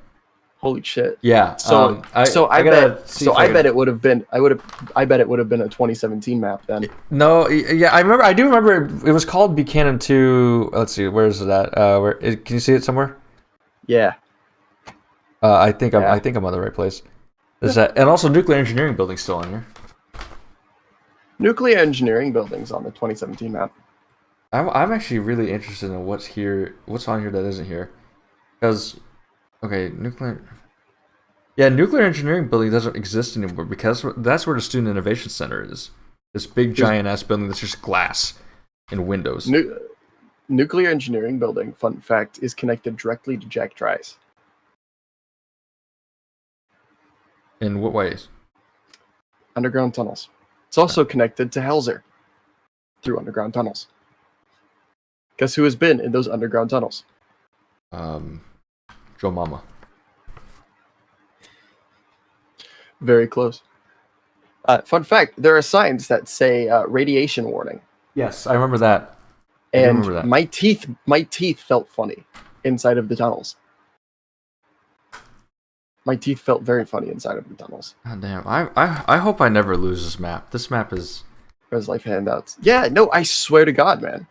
Holy shit! Yeah. I bet it would have been. I bet it would have been a 2017 map then. No, yeah, I do remember it was called Buchanan 2. Let's see, where is it at? Can you see it somewhere? Yeah. I think I'm on the right place. Is that, and also nuclear engineering building's still on here. Nuclear engineering buildings on the 2017 map. I'm actually really interested in what's on here that isn't here, because nuclear engineering building doesn't exist anymore, because that's where the Student Innovation Center is. This big giant ass building that's just glass and windows. Nuclear engineering building, fun fact, is connected directly to Jack Trice. In what ways? Underground tunnels. It's also connected to Helzer through underground tunnels. Guess who has been in those underground tunnels? Joe Mama. Very close. Fun fact, there are signs that say radiation warning. Yes, I remember that. And my teeth felt funny inside of the tunnels. My teeth felt very funny inside of the tunnels. God damn. I hope I never lose this map. This map is... Res Life handouts. Yeah, no, I swear to God, man.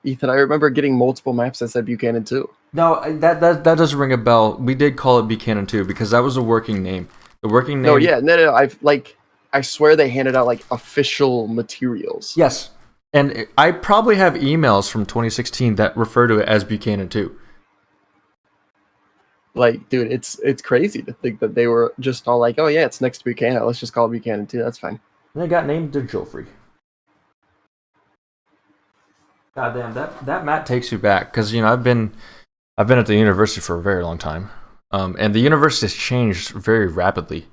Ethan, I remember getting multiple maps that said Buchanan 2. No, that does ring a bell. We did call it Buchanan 2 because that was a working name. The working name... No, yeah, no. I swear they handed out, like, official materials. Yes. And I probably have emails from 2016 that refer to it as Buchanan 2. Like, dude, it's crazy to think that they were just all like, oh yeah, it's next to Buchanan. Let's just call it Buchanan 2. That's fine. And they got named to Joffrey. God damn, that map takes you back, because I've been at the university for a very long time, and the university has changed very rapidly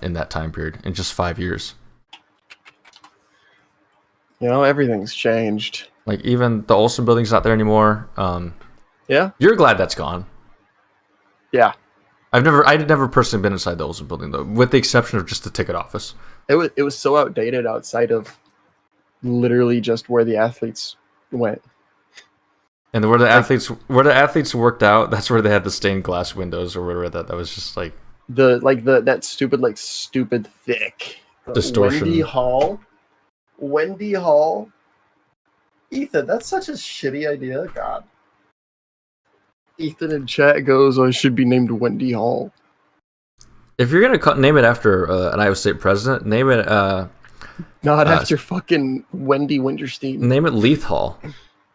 in that time period, in just 5 years. Everything's changed. Like, even the Olsen building's not there anymore. Yeah, you're glad that's gone. Yeah, I'd never personally been inside the Olsen building though, with the exception of just the ticket office. It was so outdated outside of literally just where the athletes went. And where the athletes worked out, that's where they had the stained glass windows or whatever that was just like that stupid thick distortion. Wendy Hall. Ethan, that's such a shitty idea. God. Ethan in chat goes, "I should be named Wendy Hall." If you're gonna name it after an Iowa State president, name it not after fucking Wendy Winterstein. Name it Leith Hall,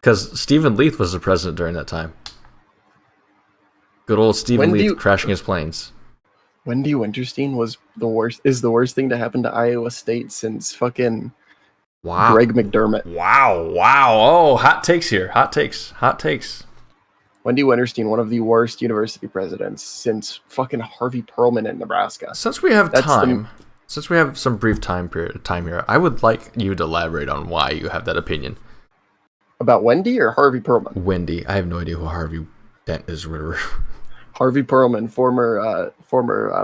because Stephen Leith was the president during that time. Good old Stephen Leith crashing his planes. Wendy Winterstein was the worst thing to happen to Iowa State since fucking Greg McDermott. Wow. Oh, hot takes here. Hot takes. Wendy Winterstein, one of the worst university presidents since fucking Harvey Perlman in Nebraska. Since we have since we have some brief time here, I would like you to elaborate on why you have that opinion. About Wendy or Harvey Perlman? Wendy. I have no idea who Harvey Dent is. Whatever. Harvey Perlman, former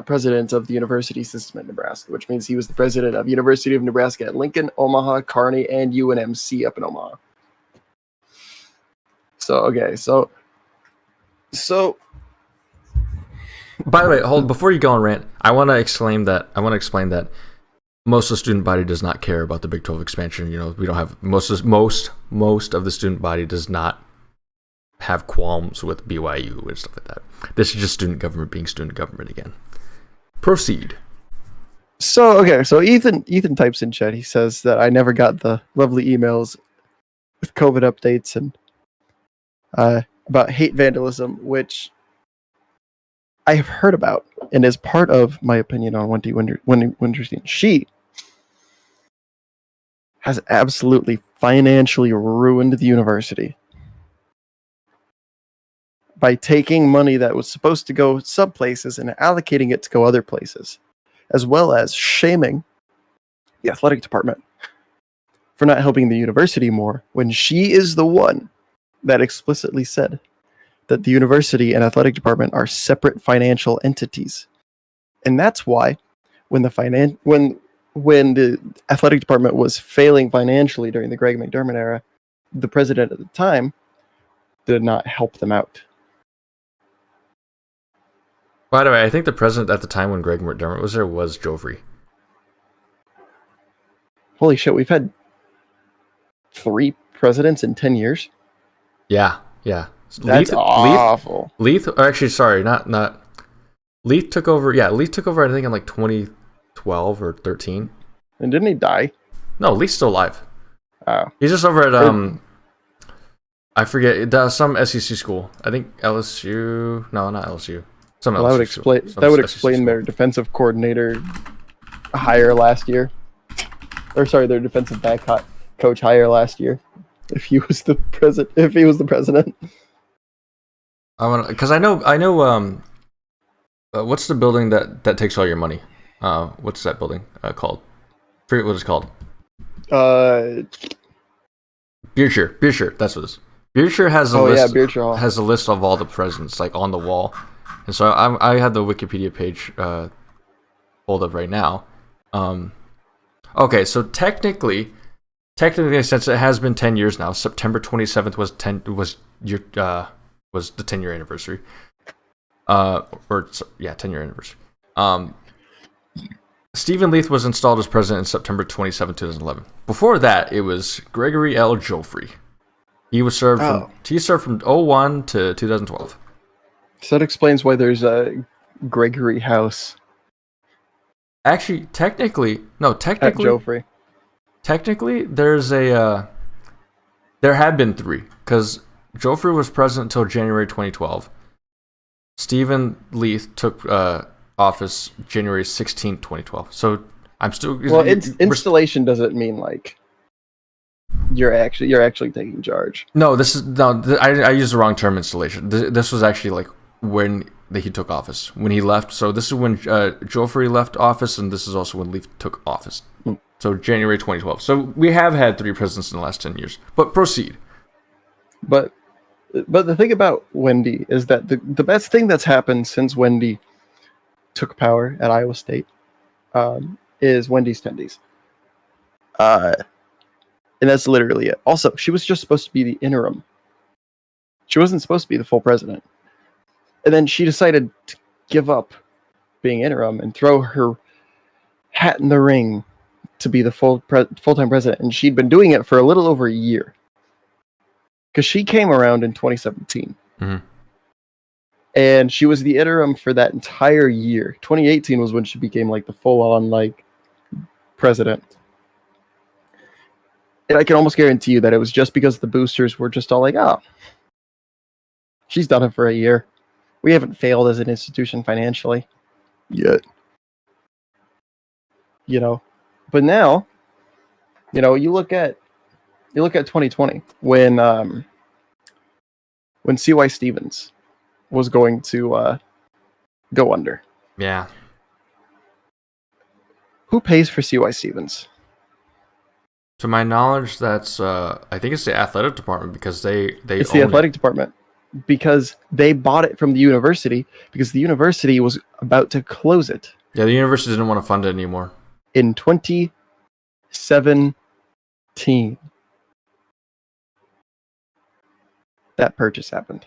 president of the university system at Nebraska, which means he was the president of University of Nebraska at Lincoln, Omaha, Kearney, and UNMC up in Omaha. So, by the way, before you go on rant, I want to explain that most of the student body does not care about the Big 12 expansion. You know, we don't have most of the student body does not have qualms with BYU and stuff like that. This is just student government being student government again. Proceed. So Ethan types in chat. He says that I never got the lovely emails with COVID updates and about hate vandalism, which I have heard about and is part of my opinion on Wendy Winterstein. She has absolutely financially ruined the university by taking money that was supposed to go some places and allocating it to go other places, as well as shaming the athletic department for not helping the university more when she is the one that explicitly said that the university and athletic department are separate financial entities. And that's why when the athletic department was failing financially during the Greg McDermott era, the president at the time did not help them out. By the way, I think the president at the time when Greg McDermott was there was Joffrey. Holy shit, we've had 3 presidents in 10 years? Yeah. That's awful. Leith took over, I think in like 2012 or 13. And didn't he die? No, Leith's still alive. Oh. He's just over at, I forget, some SEC school. I think LSU. No, not LSU. That would explain their defensive coordinator hire last year. Their defensive back coach hire last year. If he was the president. Because I know. What's the building that takes all your money? What's that building called? I forget what it's called. Beershire. That's what it is. Beershire has a list. Beershire Hall has a list of all the presidents like on the wall, and so I have the Wikipedia page pulled up right now. Okay, so technically, since it has been 10 years now, September 27th was the 10-year anniversary. 10-year anniversary. Stephen Leith was installed as president in September 27, 2011. Before that, it was Gregory L. Joffrey. He served from 01 to 2012. So that explains why there's a Gregory House. Actually, technically, at Joffrey. Technically, there had been 3 because Joffrey was president until January 2012. Stephen Leith took office January 16, 2012. So I'm still. Well, installation doesn't mean like you're actually taking charge. No, I used the wrong term, installation. This was actually like when he took office, when he left. So this is when Joffrey left office, and this is also when Leith took office. So January 2012. So we have had 3 presidents in the last 10 years. But proceed. But the thing about Wendy is that the best thing that's happened since Wendy took power at Iowa State is Wendy's Tendies. And that's literally it. Also, she was just supposed to be the interim. She wasn't supposed to be the full president. And then she decided to give up being interim and throw her hat in the ring to be the full-time president. And she'd been doing it for a little over a year. Because she came around in 2017. Mm-hmm. And she was the interim for that entire year. 2018 was when she became like the full-on like president. And I can almost guarantee you that it was just because the boosters were just all like, oh, she's done it for a year. We haven't failed as an institution financially yet. You know, but now, you know, you look at 2020 when C.Y. Stevens was going to go under. Yeah. Who pays for C.Y. Stevens? To my knowledge, that's I think it's the athletic department because it's the athletic department because they bought it from the university because the university was about to close it. Yeah, the university didn't want to fund it anymore. In 2017, that purchase happened.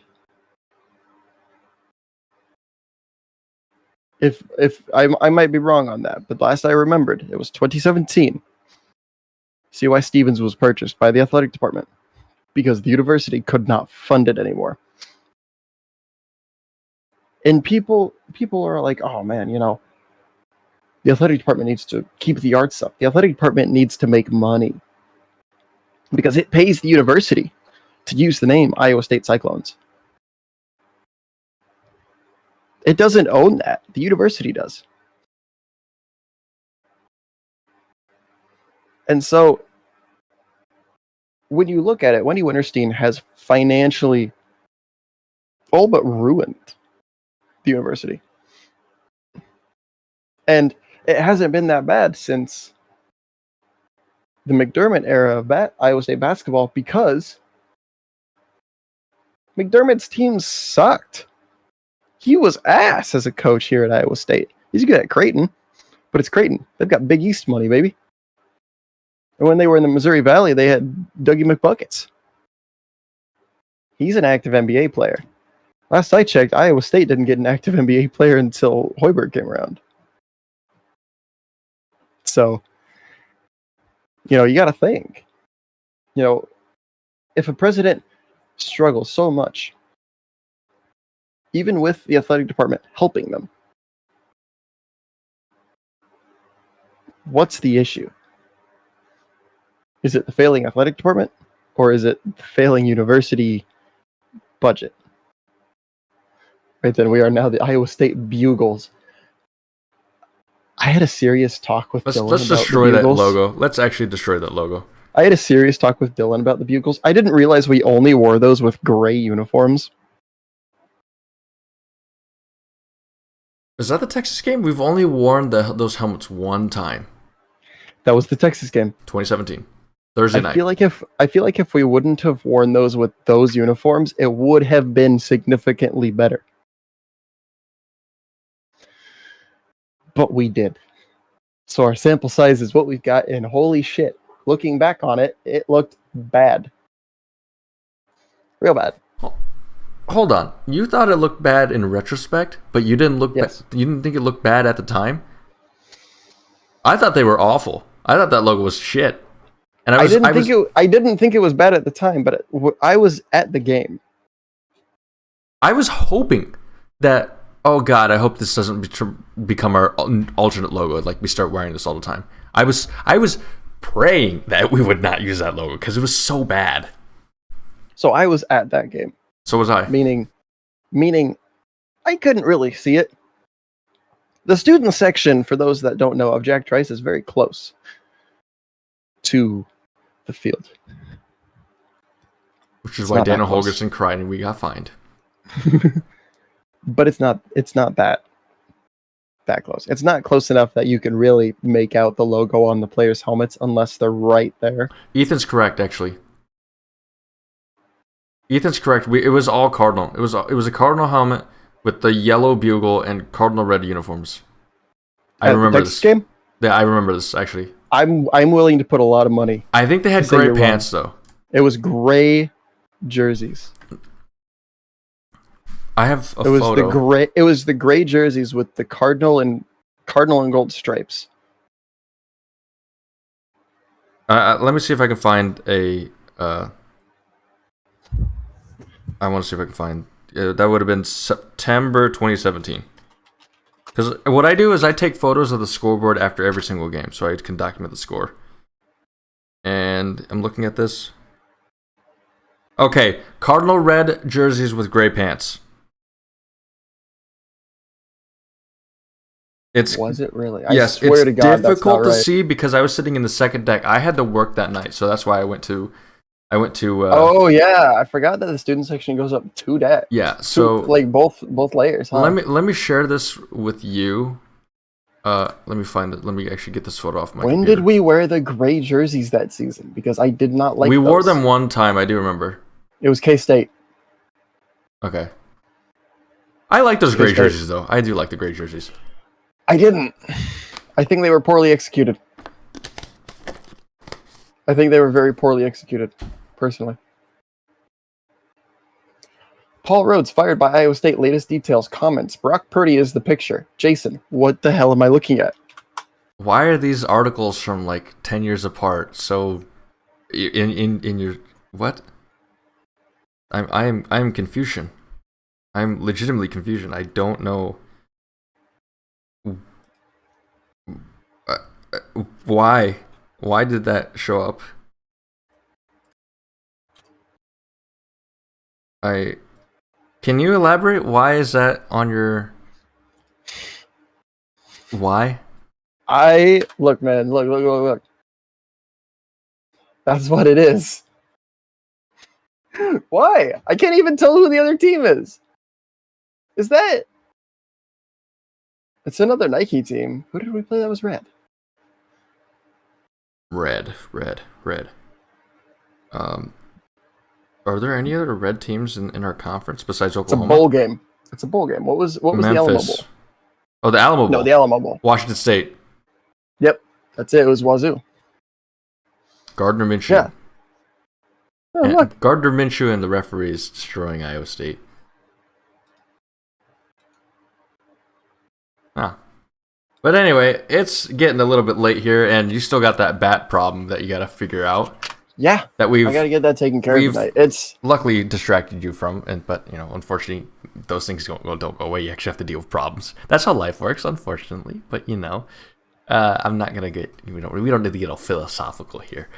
If I might be wrong on that, but last I remembered, it was 2017. C.Y. Stevens was purchased by the athletic department because the university could not fund it anymore. And people are like, oh man, you know, the athletic department needs to keep the arts up. The athletic department needs to make money because it pays the university to use the name Iowa State Cyclones. It doesn't own that. The university does. And so, when you look at it, Wendy Winterstein has financially all but ruined the university. And it hasn't been that bad since the McDermott era of Iowa State basketball because McDermott's team sucked. He was ass as a coach here at Iowa State. He's good at Creighton, but it's Creighton. They've got Big East money, baby. And when they were in the Missouri Valley, they had Dougie McBuckets. He's an active NBA player. Last I checked, Iowa State didn't get an active NBA player until Hoiberg came around. So, you know, you got to think. You know, if a president struggles so much, even with the athletic department helping them, what's the issue? Is it the failing athletic department, or is it the failing university budget? Right then, we are now the Iowa State Bugles. I had a serious talk with Dylan. Let's destroy that logo. Let's actually destroy that logo. I had a serious talk with Dylan about the Bugles. I didn't realize we only wore those with gray uniforms. Is that the Texas game? We've only worn those helmets one time. That was the Texas game, 2017, Thursday night. I feel like if we wouldn't have worn those with those uniforms, it would have been significantly better. But we did. So our sample size is what we've got, and holy shit, looking back on it, it looked bad. Real bad. Hold on. You thought it looked bad in retrospect, but you didn't Yes. you didn't think it looked bad at the time? I thought they were awful. I thought that logo was shit. And I didn't think it was bad at the time, but I was at the game. I was hoping that, oh god, I hope this doesn't become our alternate logo. Like we start wearing this all the time. I was praying that we would not use that logo because it was so bad. So I was at that game. So was I. Meaning I couldn't really see it. The student section, for those that don't know, of Jack Trice is very close to the field. Which is why Daniel Holgerson cried and we got fined. But it's not that close. It's not close enough that you can really make out the logo on the players' helmets unless they're right there. Ethan's correct, actually. Ethan's correct. It was all Cardinal. It was a Cardinal helmet with the yellow bugle and cardinal red uniforms. I At the remember Texas this game. Yeah, I remember this actually. I'm willing to put a lot of money. I think they had say gray you're pants though. It was gray jerseys. I have a It was photo. the gray. It was the gray jerseys with the cardinal and gold stripes. Let me see if I can find a. I want to see if I can find. That would have been September 2017. Because what I do is I take photos of the scoreboard after every single game, so I can document the score. And I'm looking at this. Okay, cardinal red jerseys with gray pants. Was it really? Yes, I swear it's to God, that's difficult not to right. see because I was sitting in the second deck. I had to work that night, so that's why I went to. Oh yeah, I forgot that the student section goes up 2 decks. Yeah, so like both layers. Huh? let me share this with you. Let me find it. Let me actually get this photo off my. When computer. did we wear the gray jerseys that season? Because I did not like. We wore those. them one time. I do remember. It was K-State. Okay. I like those gray K-State. jerseys though. I do like the gray jerseys. I didn't. I think they were poorly executed. I think they were very poorly executed, personally. Paul Rhodes fired by Iowa State. Latest details. Comments. Brock Purdy is the picture. Jason, what the hell am I looking at? Why are these articles from like 10 years apart? So, in your what? I'm confusion. I'm legitimately confusion. I don't know. Why? Why did that show up? Can you elaborate? Why is that on your? Why? Look, man. Look. That's what it is. Why? I can't even tell who the other team is. Is that? It's another Nike team. Who did we play that was red? Red. Are there any other red teams in our conference besides It's a Oklahoma? bowl game. What was the Alamo Memphis. Bowl? Oh, the Alamo Bowl. No, the Alamo Bowl. Washington State. Yep, that's it. It was Wazoo. Gardner Minshew. Yeah. Oh, And look. Gardner Minshew and the referees destroying Iowa State. Huh. But anyway, it's getting a little bit late here, and you still got that bat problem that you got to figure out. Yeah, That I gotta get that taken care of tonight. It's luckily distracted you from, but unfortunately, those things don't go away. You actually have to deal with problems. That's how life works, unfortunately. But I'm not gonna get. We don't need to get all philosophical here.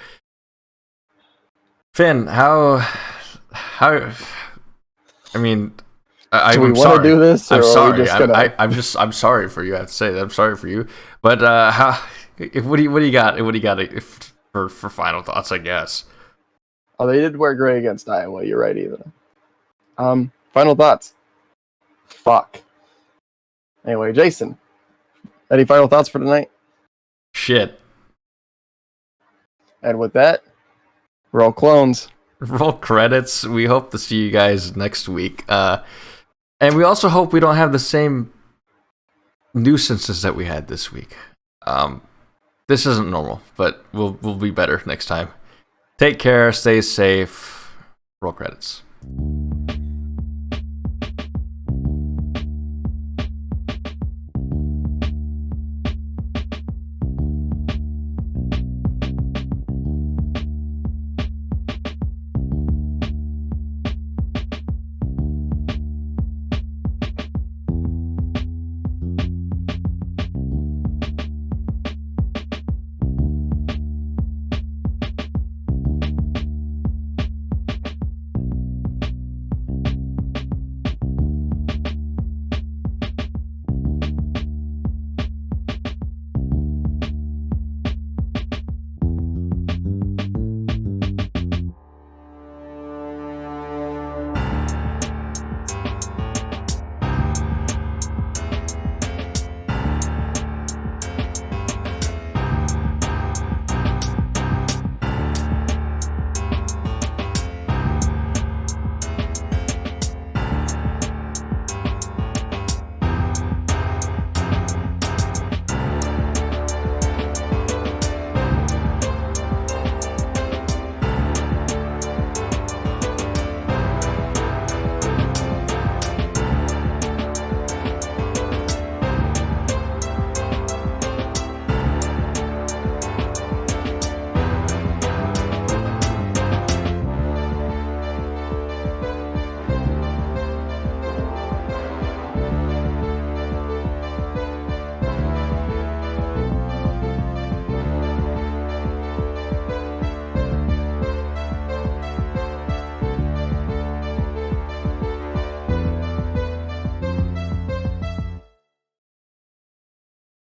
Finn, how? I mean, do we I'm want sorry. to do this? Or I'm are we sorry. just gonna... I'm sorry for you. I have to say that I'm sorry for you. But what do you got? What do you got for final thoughts? I guess. Oh, they did wear gray against Iowa. You're right, either. Final thoughts. Fuck. Anyway, Jason, any final thoughts for tonight? Shit. And with that, we're all clones. Roll credits. We hope to see you guys next week. And we also hope we don't have the same nuisances that we had this week. This isn't normal, but we'll be better next time. Take care. Stay safe. Roll credits.